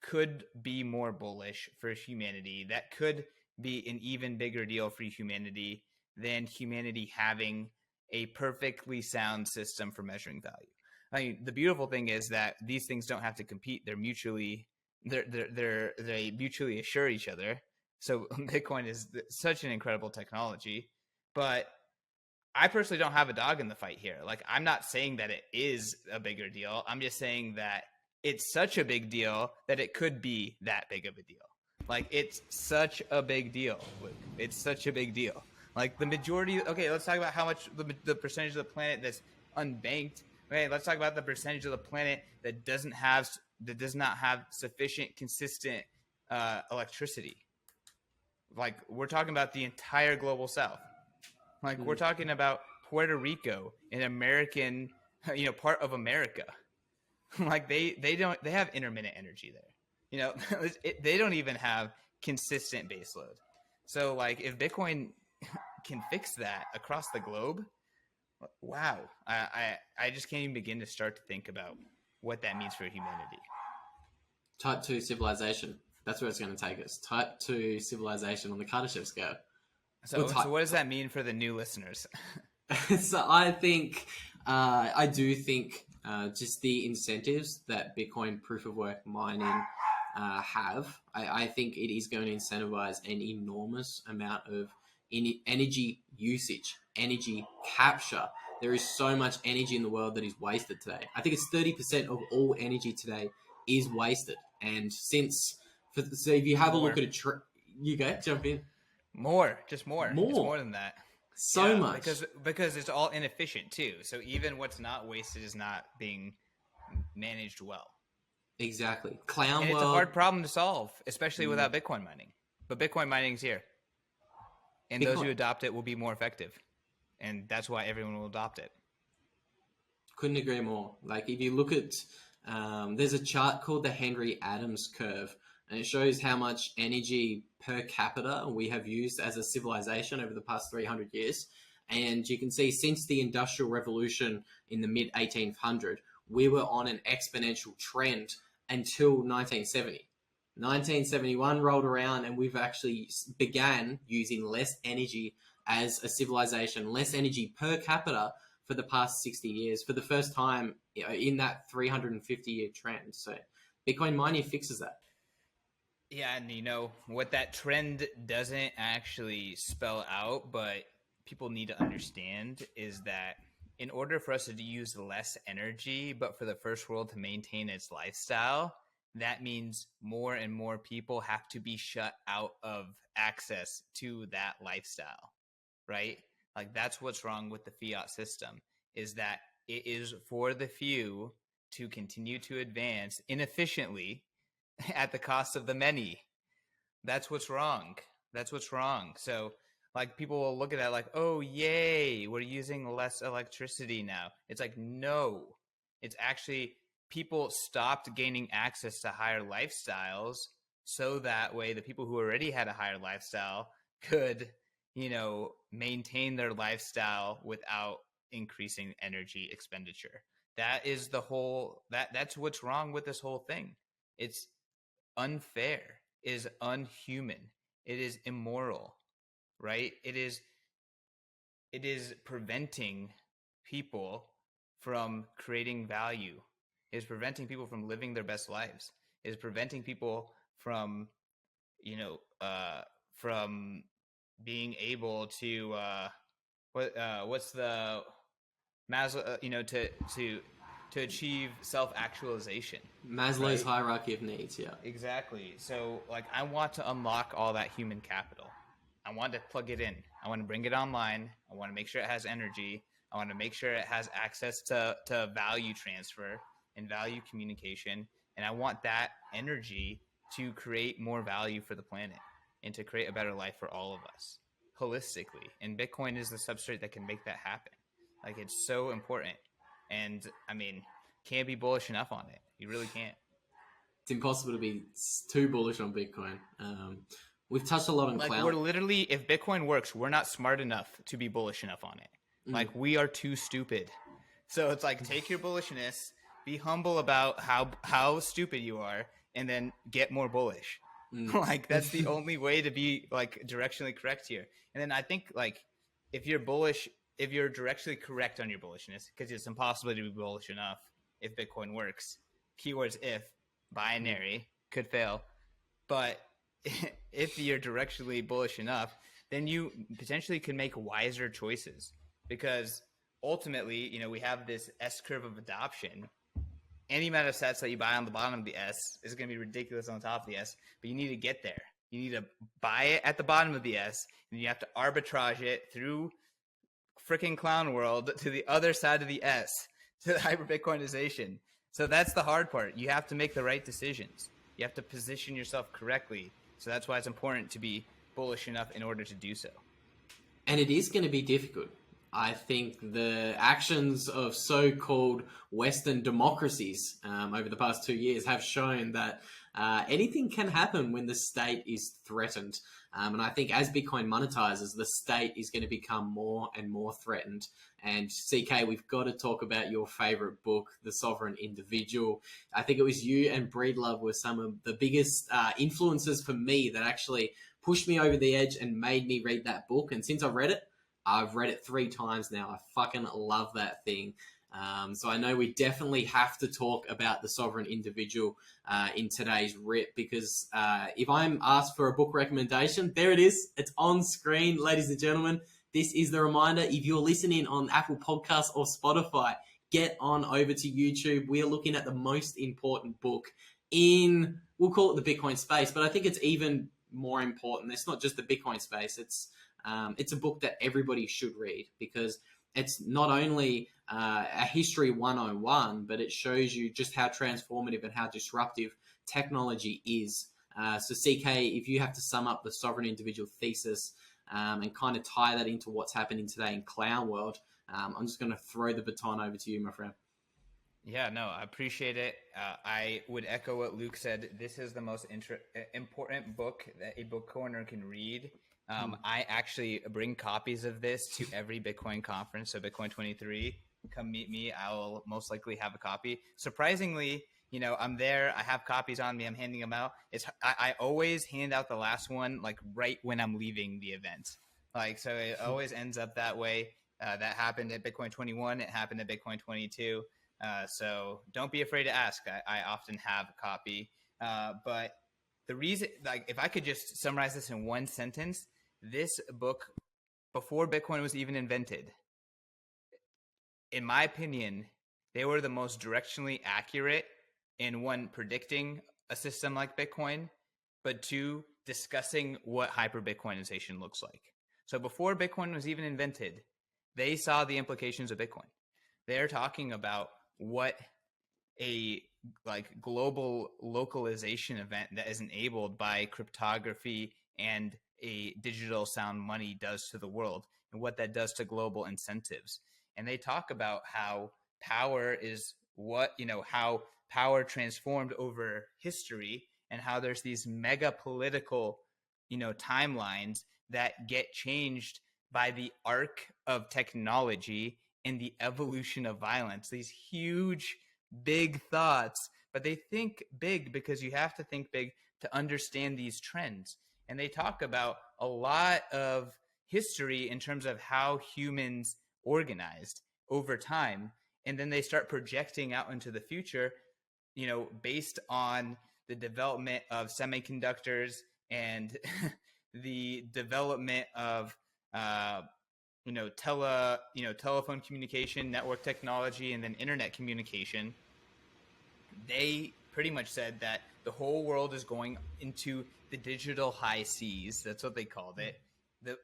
could be more bullish for humanity. That could be an even bigger deal for humanity than humanity having a perfectly sound system for measuring value. I mean, the beautiful thing is that these things don't have to compete. They mutually assure each other. So Bitcoin is such an incredible technology, but I personally don't have a dog in the fight here. Like, I'm not saying that it is a bigger deal. I'm just saying that it's such a big deal that it could be that big of a deal. Like, it's such a big deal, Luke. It's such a big deal. Like, the majority... Okay, let's talk about how much the percentage of the planet that's unbanked. Okay, let's talk about the percentage of the planet that does not have sufficient, consistent electricity. Like, we're talking about the entire global south. Like, we're talking about Puerto Rico, an American, part of America. Like, they have intermittent energy there. They don't even have consistent baseload. So, like, if Bitcoin can fix that across the globe, Wow. I just can't even begin to start to think about what that means for humanity. Type 2 civilization. That's where it's going to take us. Type 2 civilization on the Kardashev scale. So what does that mean for the new listeners? So I think, I do think just the incentives that Bitcoin proof of work mining have, I think it is going to incentivize an enormous amount of energy usage, energy capture. There is so much energy in the world that is wasted today. I think it's 30% of all energy today is wasted. And so if you have a look at you go, jump in. More. It's more than that. So much. Because it's all inefficient too. So even what's not wasted is not being managed well. Exactly. It's a hard problem to solve, especially without Bitcoin mining. But Bitcoin mining's here. And those who adopt it will be more effective. And that's why everyone will adopt it. Couldn't agree more. Like if you look at, there's a chart called the Henry Adams curve, and it shows how much energy per capita we have used as a civilization over the past 300 years. And you can see since the Industrial Revolution in the mid-1800s, we were on an exponential trend until 1970. 1971 rolled around and we've actually began using less energy as a civilization, less energy per capita for the past 60 years, for the first time in that 350-year trend. So Bitcoin mining fixes that. Yeah, and what that trend doesn't actually spell out, but people need to understand is that in order for us to use less energy, but for the first world to maintain its lifestyle, that means more and more people have to be shut out of access to that lifestyle, right? Like that's what's wrong with the fiat system, is that it is for the few to continue to advance inefficiently at the cost of the many. That's what's wrong. So like people will look at that like, oh, yay, we're using less electricity now. It's like, no, it's actually people stopped gaining access to higher lifestyles. So that way the people who already had a higher lifestyle could, maintain their lifestyle without increasing energy expenditure. That is that's what's wrong with this whole thing. It's unfair, it is unhuman, it is immoral, right? It is preventing people from creating value. It is preventing people from living their best lives. It is preventing people from, from being able to, what's the Maslow, to achieve self-actualization. Maslow's hierarchy of needs, yeah. Exactly. So, like, I want to unlock all that human capital. I want to plug it in. I want to bring it online. I want to make sure it has energy. I want to make sure it has access to value transfer and value communication. And I want that energy to create more value for the planet and to create a better life for all of us holistically. And Bitcoin is the substrate that can make that happen. Like, it's so important. And I mean, can't be bullish enough on it. You really can't. It's impossible to be too bullish on Bitcoin. We've touched a lot on cloud. We're literally, if Bitcoin works, we're not smart enough to be bullish enough on it. Like, we are too stupid. So it's like, take your bullishness, be humble about how stupid you are, and then get more bullish. Like, that's the only way to be, like, directionally correct here. And then I think, like, if you're bullish, if you're directionally correct on your bullishness, because it's impossible to be bullish enough if Bitcoin works. Keywords if, binary, could fail. But if you're directionally bullish enough, then you potentially can make wiser choices. Because ultimately, we have this S-curve of adoption. Any amount of sets that you buy on the bottom of the S is going to be ridiculous on top of the S, but you need to get there. You need to buy it at the bottom of the S, and you have to arbitrage it through freaking clown world to the other side of the S, to the hyperbitcoinization. So that's the hard part. You have to make the right decisions. You have to position yourself correctly. So that's why it's important to be bullish enough in order to do so. And it is going to be difficult. I think the actions of so-called Western democracies over the past 2 years have shown that anything can happen when the state is threatened. And I think as Bitcoin monetizes, the state is going to become more and more threatened. And CK, we've got to talk about your favorite book, The Sovereign Individual. I think it was you and Breedlove were some of the biggest influences for me that actually pushed me over the edge and made me read that book. And since I've read it 3 times now. I fucking love that thing. So I know we definitely have to talk about the sovereign individual in today's rip, because if I'm asked for a book recommendation, there it is. It's on screen, ladies and gentlemen. This is the reminder. If you're listening on Apple Podcasts or Spotify, get on over to YouTube. We are looking at the most important book in, we'll call it the Bitcoin space, but I think it's even more important. It's not just the Bitcoin space. It's a book that everybody should read, because it's not only a history 101, but it shows you just how transformative and how disruptive technology is. So CK, if you have to sum up the sovereign individual thesis and kind of tie that into what's happening today in clown world, I'm just going to throw the baton over to you, my friend. Yeah, no, I appreciate it. I would echo what Luke said. This is the most important book that a book corner can read. I actually bring copies of this to every Bitcoin conference. So Bitcoin 23, come meet me. I'll most likely have a copy. Surprisingly, I'm there. I have copies on me. I'm handing them out. I always hand out the last one like right when I'm leaving the event. So it always ends up that way. That happened at Bitcoin 21. It happened at Bitcoin 22. So don't be afraid to ask. I often have a copy. But the reason, if I could just summarize this in one sentence, this book, before Bitcoin was even invented, in my opinion, they were the most directionally accurate in, one, predicting a system like Bitcoin, but two, discussing what hyperbitcoinization looks like. So before Bitcoin was even invented, they saw the implications of Bitcoin. They're talking about what a global localization event that is enabled by cryptography and a digital sound money does to the world, and what that does to global incentives. And they talk about how power is how power transformed over history, and how there's these mega political, timelines that get changed by the arc of technology and the evolution of violence. These huge, big thoughts, but they think big because you have to think big to understand these trends. And they talk about a lot of history in terms of how humans organized over time. And then they start projecting out into the future, based on the development of semiconductors and the development of telephone communication, network technology, and then internet communication. They pretty much said that the whole world is going into the digital high seas. That's what they called it.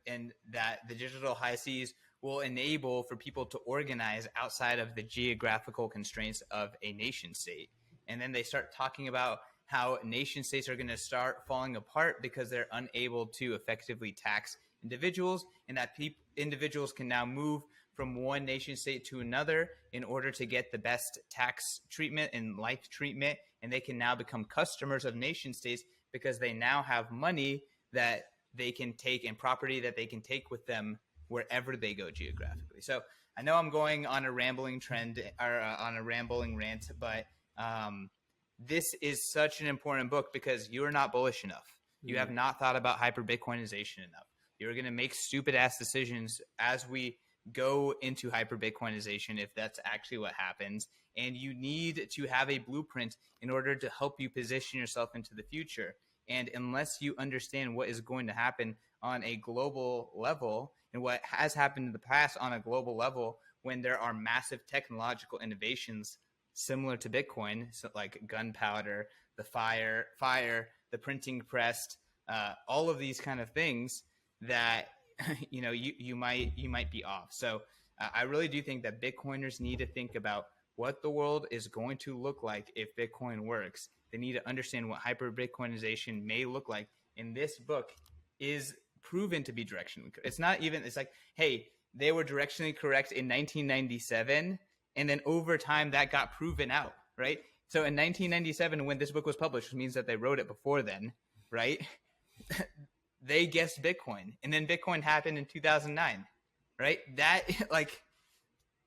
And that the digital high seas will enable for people to organize outside of the geographical constraints of a nation state. And then they start talking about how nation states are going to start falling apart because they're unable to effectively tax individuals, and that individuals can now move from one nation state to another in order to get the best tax treatment and life treatment. And they can now become customers of nation states because they now have money that they can take and property that they can take with them wherever they go geographically. So I know I'm going on a rambling trend or on a rambling rant, but this is such an important book because you are not bullish enough. You have not thought about hyperbitcoinization enough. You're going to make stupid ass decisions as we go into hyperbitcoinization, if that's actually what happens. And you need to have a blueprint in order to help you position yourself into the future. And unless you understand what is going to happen on a global level and what has happened in the past on a global level, when there are massive technological innovations similar to Bitcoin, so like gunpowder, the fire, the printing press, all of these kind of things, that you might be off. So I really do think that Bitcoiners need to think about what the world is going to look like if Bitcoin works. They need to understand what hyper-Bitcoinization may look like. And this book is proven to be directional. It's not even, it's like, hey, they were directionally correct in 1997, and then over time that got proven out, right? So in 1997, when this book was published, which means that they wrote it before then, right? They guessed Bitcoin, and then Bitcoin happened in 2009, right? That like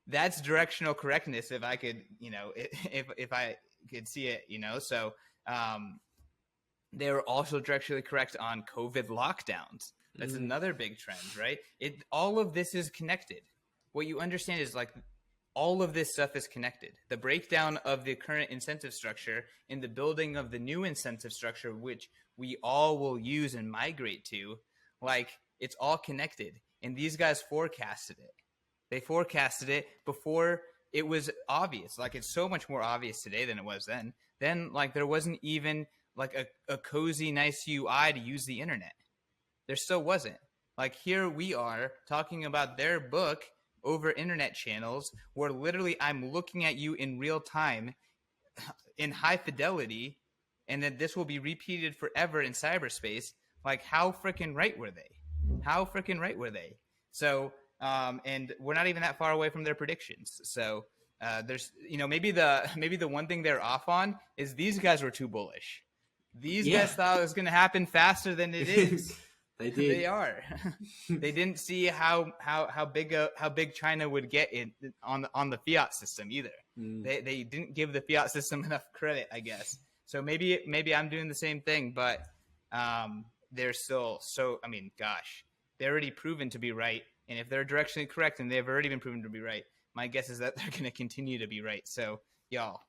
that's directional correctness. If I could, if I could see it, so they were also directionally correct on COVID lockdowns. That's another big trend, right? All of this is connected. What you understand is like all of this stuff is connected. The breakdown of the current incentive structure and the building of the new incentive structure, which we all will use and migrate to, like it's all connected. And these guys forecasted it. They forecasted it before it was obvious. Like it's so much more obvious today than it was then. Then like there wasn't even like a cozy, nice UI to use the internet. There still wasn't. Like here we are talking about their book over internet channels where literally I'm looking at you in real time in high fidelity, and then this will be repeated forever in cyberspace. Like how freaking right were they? How freaking right were they? So, and we're not even that far away from their predictions. So there's, maybe the one thing they're off on is these guys were too bullish. These guys thought it was going to happen faster than it is. They did. They are. They didn't see how big China would get on the fiat system either. They didn't give the fiat system enough credit, I guess. So maybe I'm doing the same thing, but they're still so. I mean, gosh, they're already proven to be right, and if they're directionally correct, and they've already been proven to be right, my guess is that they're going to continue to be right. So y'all,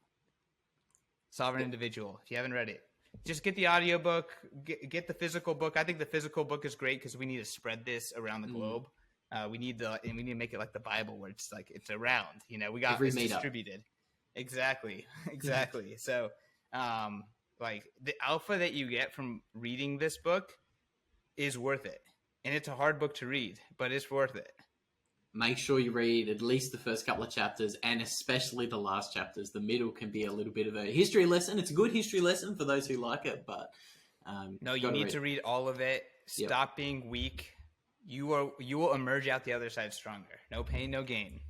Sovereign Individual, if you haven't read it, just get the audiobook, get the physical book. I think the physical book is great because we need to spread this around the globe. We need to make it like the Bible where it's like it's around. We got this distributed. Exactly. So, like the alpha that you get from reading this book is worth it, and it's a hard book to read, but it's worth it. Make sure you read at least the first couple of chapters, and especially the last chapters. The middle can be a little bit of a history lesson. It's a good history lesson for those who like it, but no, you need to read all of it. Stop being weak. You will emerge out the other side stronger. No pain, no gain.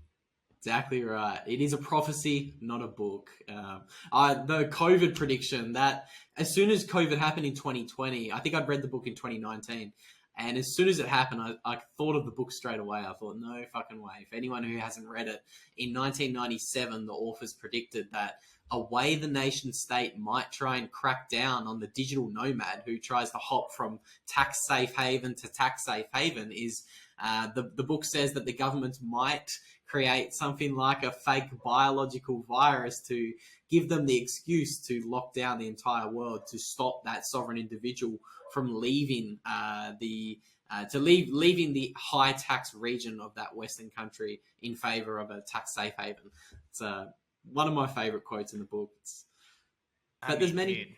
Exactly right. It is a prophecy, not a book. The COVID prediction that as soon as COVID happened in 2020, I think I'd read the book in 2019. And as soon as it happened, I thought of the book straight away. I thought, no fucking way. If anyone who hasn't read it, in 1997, the authors predicted that a way the nation state might try and crack down on the digital nomad who tries to hop from tax safe haven to tax safe haven is the book says that the government might create something like a fake biological virus to give them the excuse to lock down the entire world to stop that sovereign individual from leaving leaving the high tax region of that Western country in favor of a tax safe haven. It's one of my favorite quotes in the book. There's many. Dude,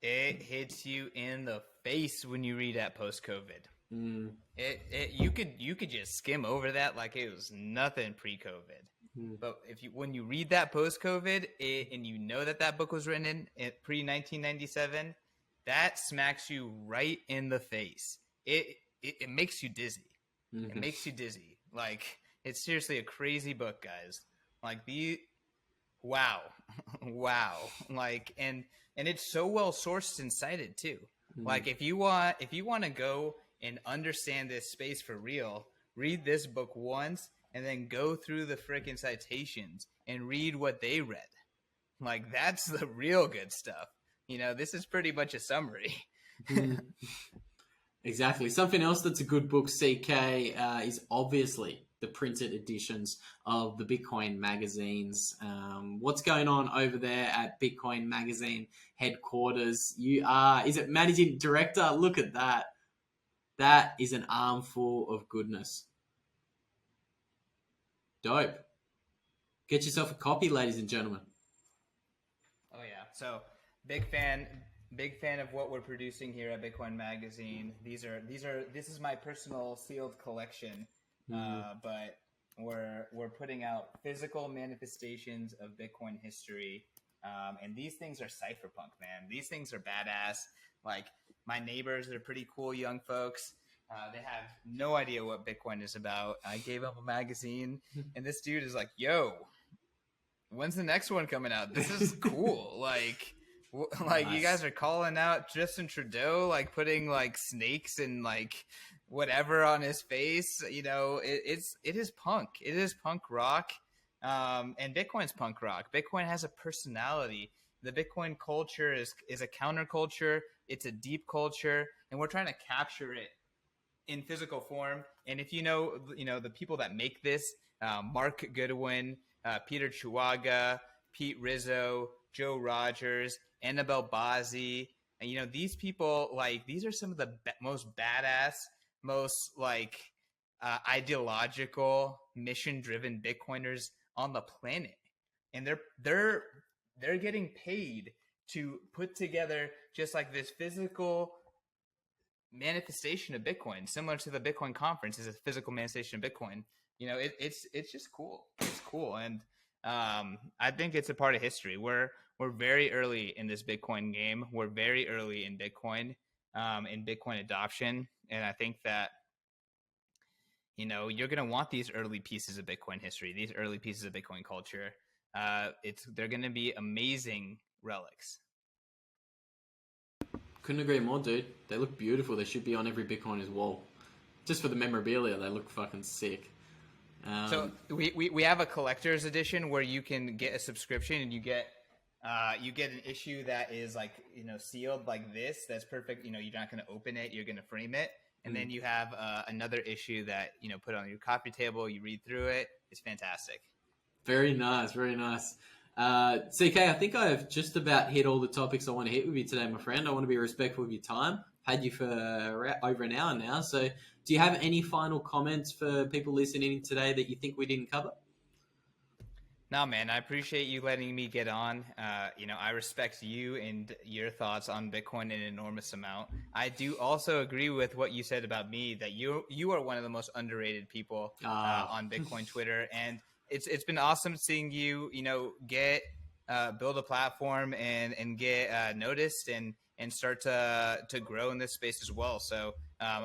it hits you in the face when you read that post-COVID. You could just skim over that like it was nothing pre-COVID. But when you read that post-COVID and you know that book was written in pre-1997, that smacks you right in the face. It makes you dizzy. It makes you dizzy. Like it's seriously a crazy book, guys. Like wow. Like and it's so well sourced and cited too. Like if you want to go and understand this space for real, read this book once and then go through the freaking citations and read what they read. Like that's the real good stuff. This is pretty much a summary. Exactly. Something else that's a good book, CK, is obviously the printed editions of the Bitcoin magazines. What's going on over there at Bitcoin Magazine headquarters? You are, is it managing director? Look at that. That is an armful of goodness. Dope. Get yourself a copy, ladies and gentlemen. Oh yeah. So big fan of what we're producing here at Bitcoin Magazine. This is my personal sealed collection. But we're putting out physical manifestations of Bitcoin history. And these things are cypherpunk, man. These things are badass. Like my neighbors are pretty cool young folks. They have no idea what Bitcoin is about. I gave up a magazine, and this dude is like, "Yo, when's the next one coming out? This is cool." Like Nice. you guys are calling out Justin Trudeau, like putting like snakes and like whatever on his face. You know, it is punk. It is punk rock, and Bitcoin's punk rock. Bitcoin has a personality. The Bitcoin culture is a counterculture. It's a deep culture, and we're trying to capture it in physical form. And if you know the people that make this, Mark Goodwin, Peter Chuaga, Pete Rizzo, Joe Rogers, Annabelle Bazzi, and you know these people, like these are some of the most badass, most like ideological, mission-driven Bitcoiners on the planet, and they're getting paid to put together just like this physical manifestation of Bitcoin, similar to the Bitcoin conference is a physical manifestation of Bitcoin. You know, it's just cool. It's cool, and I think it's a part of history. We're very early in this Bitcoin game. We're very early in Bitcoin adoption, and I think that you know you're gonna want these early pieces of Bitcoin history, these early pieces of Bitcoin culture. They're gonna be amazing relics. Couldn't agree more, dude. They look beautiful. They should be on every Bitcoiner's wall. Just for the memorabilia, they look fucking sick. So we have a collector's edition where you can get a subscription and you get an issue that is like, you know, sealed like this. That's perfect. You know, you're not going to open it. You're going to frame it. And then you have another issue that, you know, put on your coffee table. You read through it. It's fantastic. Very nice. Very nice. CK, I think I've just about hit all the topics I want to hit with you today, my friend. I want to be respectful of your time. Had you for over an hour now. So do you have any final comments for people listening today that you think we didn't cover? No, man, I appreciate you letting me get on. You know, I respect you and your thoughts on Bitcoin in an enormous amount. I do also agree with what you said about me, that you are one of the most underrated people on Bitcoin Twitter. And it's been awesome seeing you, you know, build a platform and get noticed and start to grow in this space as well. So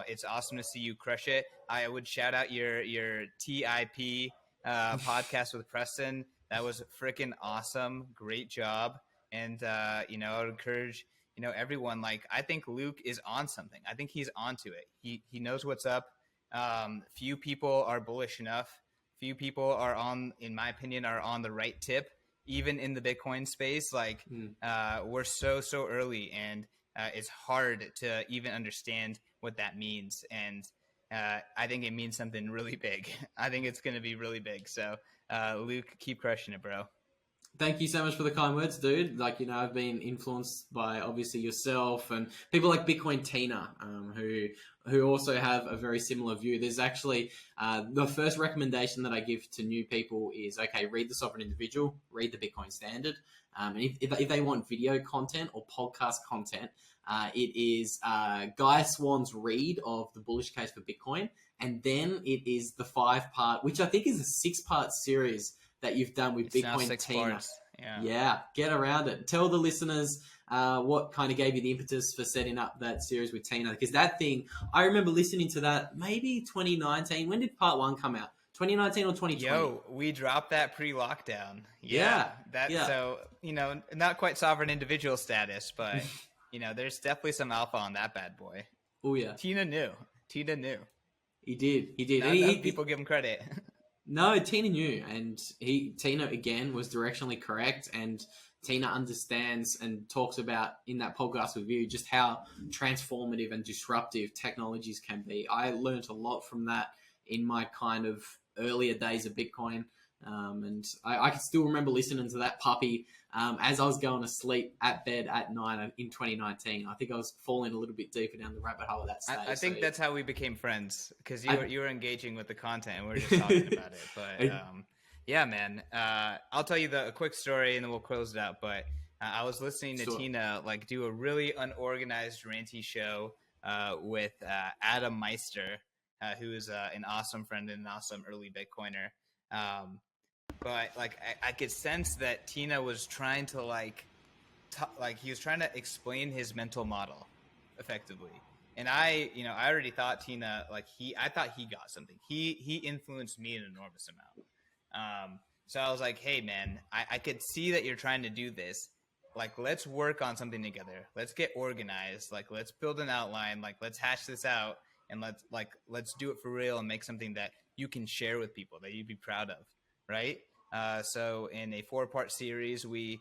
it's awesome to see you crush it. I would shout out your TIP podcast with Preston. That was freaking awesome. Great job. And, you know, I would encourage, you know, everyone, like, I think Luke is on something. I think he's onto it. He knows what's up. Few people are bullish enough. Few people are in my opinion, are on the right tip, even in the Bitcoin space. Like, we're so early, and it's hard to even understand what that means. And I think it means something really big. I think it's going to be really big. So, Luke, keep crushing it, bro. Thank you so much for the kind words, dude. Like, you know, I've been influenced by obviously yourself and people like Bitcoin Tina, who also have a very similar view. There's actually the first recommendation that I give to new people is, okay, read The Sovereign Individual, read the Bitcoin Standard. And if they want video content or podcast content, it is Guy Swan's read of The Bullish Case for Bitcoin. And then it is the 5-part, which I think is a 6-part series that you've done with Bitcoin Tina. Yeah, get around it. Tell the listeners what kind of gave you the impetus for setting up that series with Tina. Because that thing, I remember listening to that maybe 2019. When did part 1 come out? 2019 or 2020? Yo, we dropped that pre-lockdown. Yeah. So, you know, not quite sovereign individual status, but, you know, there's definitely some alpha on that bad boy. Oh, yeah. Tina knew. He did. Not enough people give him credit. No, Tina knew, and Tina again was directionally correct, and Tina understands and talks about in that podcast with you just how transformative and disruptive technologies can be. I learned a lot from that in my kind of earlier days of Bitcoin, and I can still remember listening to that puppy as I was going to sleep at bed at night in 2019. I think I was falling a little bit deeper down the rabbit hole of that stage. I think that's how we became friends, because you were engaging with the content and we were just talking about it. But yeah, man, I'll tell you a quick story and then we'll close it out. But I was listening to Tina like do a really unorganized ranty show with Adam Meister, who is an awesome friend and an awesome early Bitcoiner. But like I could sense that Tina was trying to he was trying to explain his mental model effectively. And I already thought Tina, like I thought he got something. He influenced me an enormous amount. So I was like, hey man, I could see that you're trying to do this. Like, let's work on something together. Let's get organized. Like, let's build an outline. Like, let's hash this out, and let's do it for real and make something that you can share with people that you'd be proud of, right? So in a 4-part series, we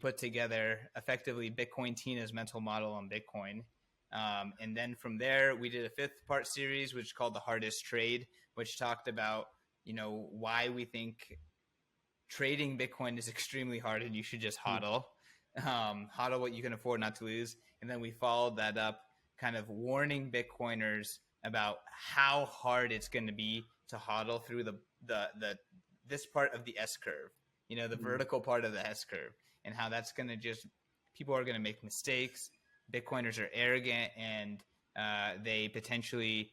put together effectively Bitcoin Tina's mental model on Bitcoin. And then from there, we did a 5th-part series, which is called The Hardest Trade, which talked about, why we think trading Bitcoin is extremely hard and you should just hodl. Hodl what you can afford not to lose. And then we followed that up kind of warning Bitcoiners about how hard it's going to be to hodl through this part of the S curve, the vertical part of the S curve, and how that's going to people are going to make mistakes. Bitcoiners are arrogant, and they potentially,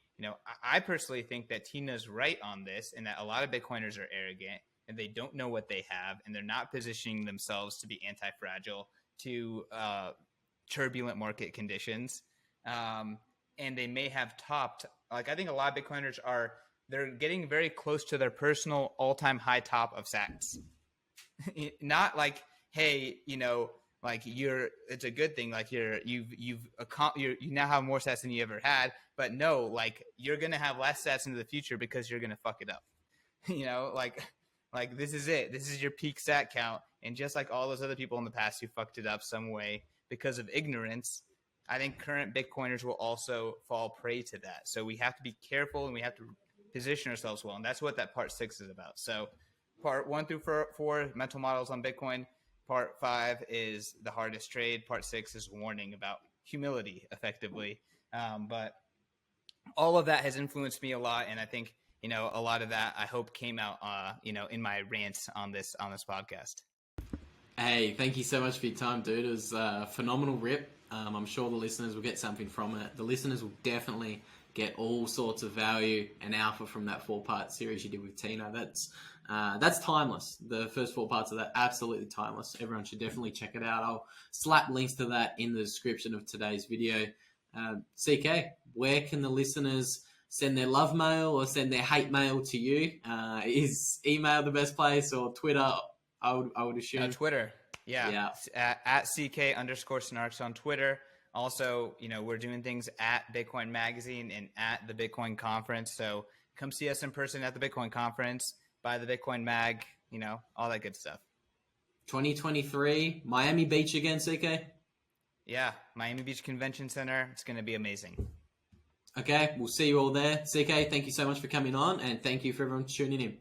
I personally think that Tina's right on this, and that a lot of Bitcoiners are arrogant and they don't know what they have, and they're not positioning themselves to be anti-fragile to turbulent market conditions. And they may have topped, like, I think a lot of Bitcoiners they're getting very close to their personal all-time high top of sats. Not like, hey, like it's a good thing. Like you now have more sats than you ever had, but no, like you're going to have less sats into the future because you're going to fuck it up. Like this is it. This is your peak stat count. And just like all those other people in the past who fucked it up some way because of ignorance, I think current Bitcoiners will also fall prey to that. So we have to be careful, and we have to position ourselves well. And that's what that part 6 is about. So part 1 through 4, mental models on Bitcoin. Part 5 is the hardest trade. Part 6 is warning about humility, effectively. But all of that has influenced me a lot. And I think, a lot of that I hope came out, in my rants on this podcast. Hey, thank you so much for your time, dude. It was a phenomenal rip. I'm sure the listeners will get something from it. The listeners will definitely get all sorts of value and alpha from that 4-part series you did with Tina. That's timeless. The first 4 parts of that, absolutely timeless. Everyone should definitely check it out. I'll slap links to that in the description of today's video. CK, where can the listeners send their love mail or send their hate mail to you? Is email the best place, or Twitter? I would assume. Twitter. Yeah. At CK_Snarks on Twitter. Also, we're doing things at Bitcoin Magazine and at the Bitcoin Conference. So come see us in person at the Bitcoin Conference, buy the Bitcoin Mag, all that good stuff. 2023, Miami Beach again, CK? Yeah, Miami Beach Convention Center. It's going to be amazing. Okay, we'll see you all there. CK, thank you so much for coming on, and thank you for everyone tuning in.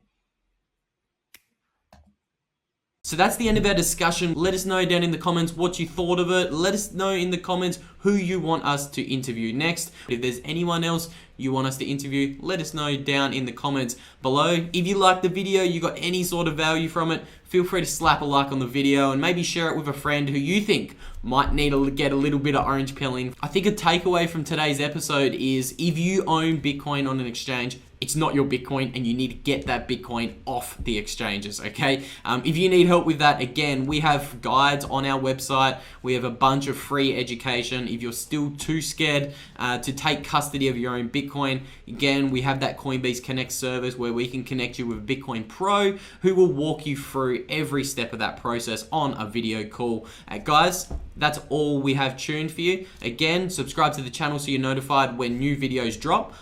So that's the end of our discussion. Let us know down in the comments what you thought of it. Let us know in the comments who you want us to interview next. If there's anyone else you want us to interview, let us know down in the comments below. If you liked the video, you got any sort of value from it, feel free to slap a like on the video and maybe share it with a friend who you think might need to get a little bit of orange pilling. I think a takeaway from today's episode is if you own Bitcoin on an exchange, it's not your Bitcoin, and you need to get that Bitcoin off the exchanges, okay? If you need help with that, again, we have guides on our website. We have a bunch of free education. If you're still too scared to take custody of your own Bitcoin, again, we have that CoinBeast Connect service where we can connect you with a Bitcoin Pro who will walk you through every step of that process on a video call. Guys, that's all we have tuned for you. Again, subscribe to the channel so you're notified when new videos drop.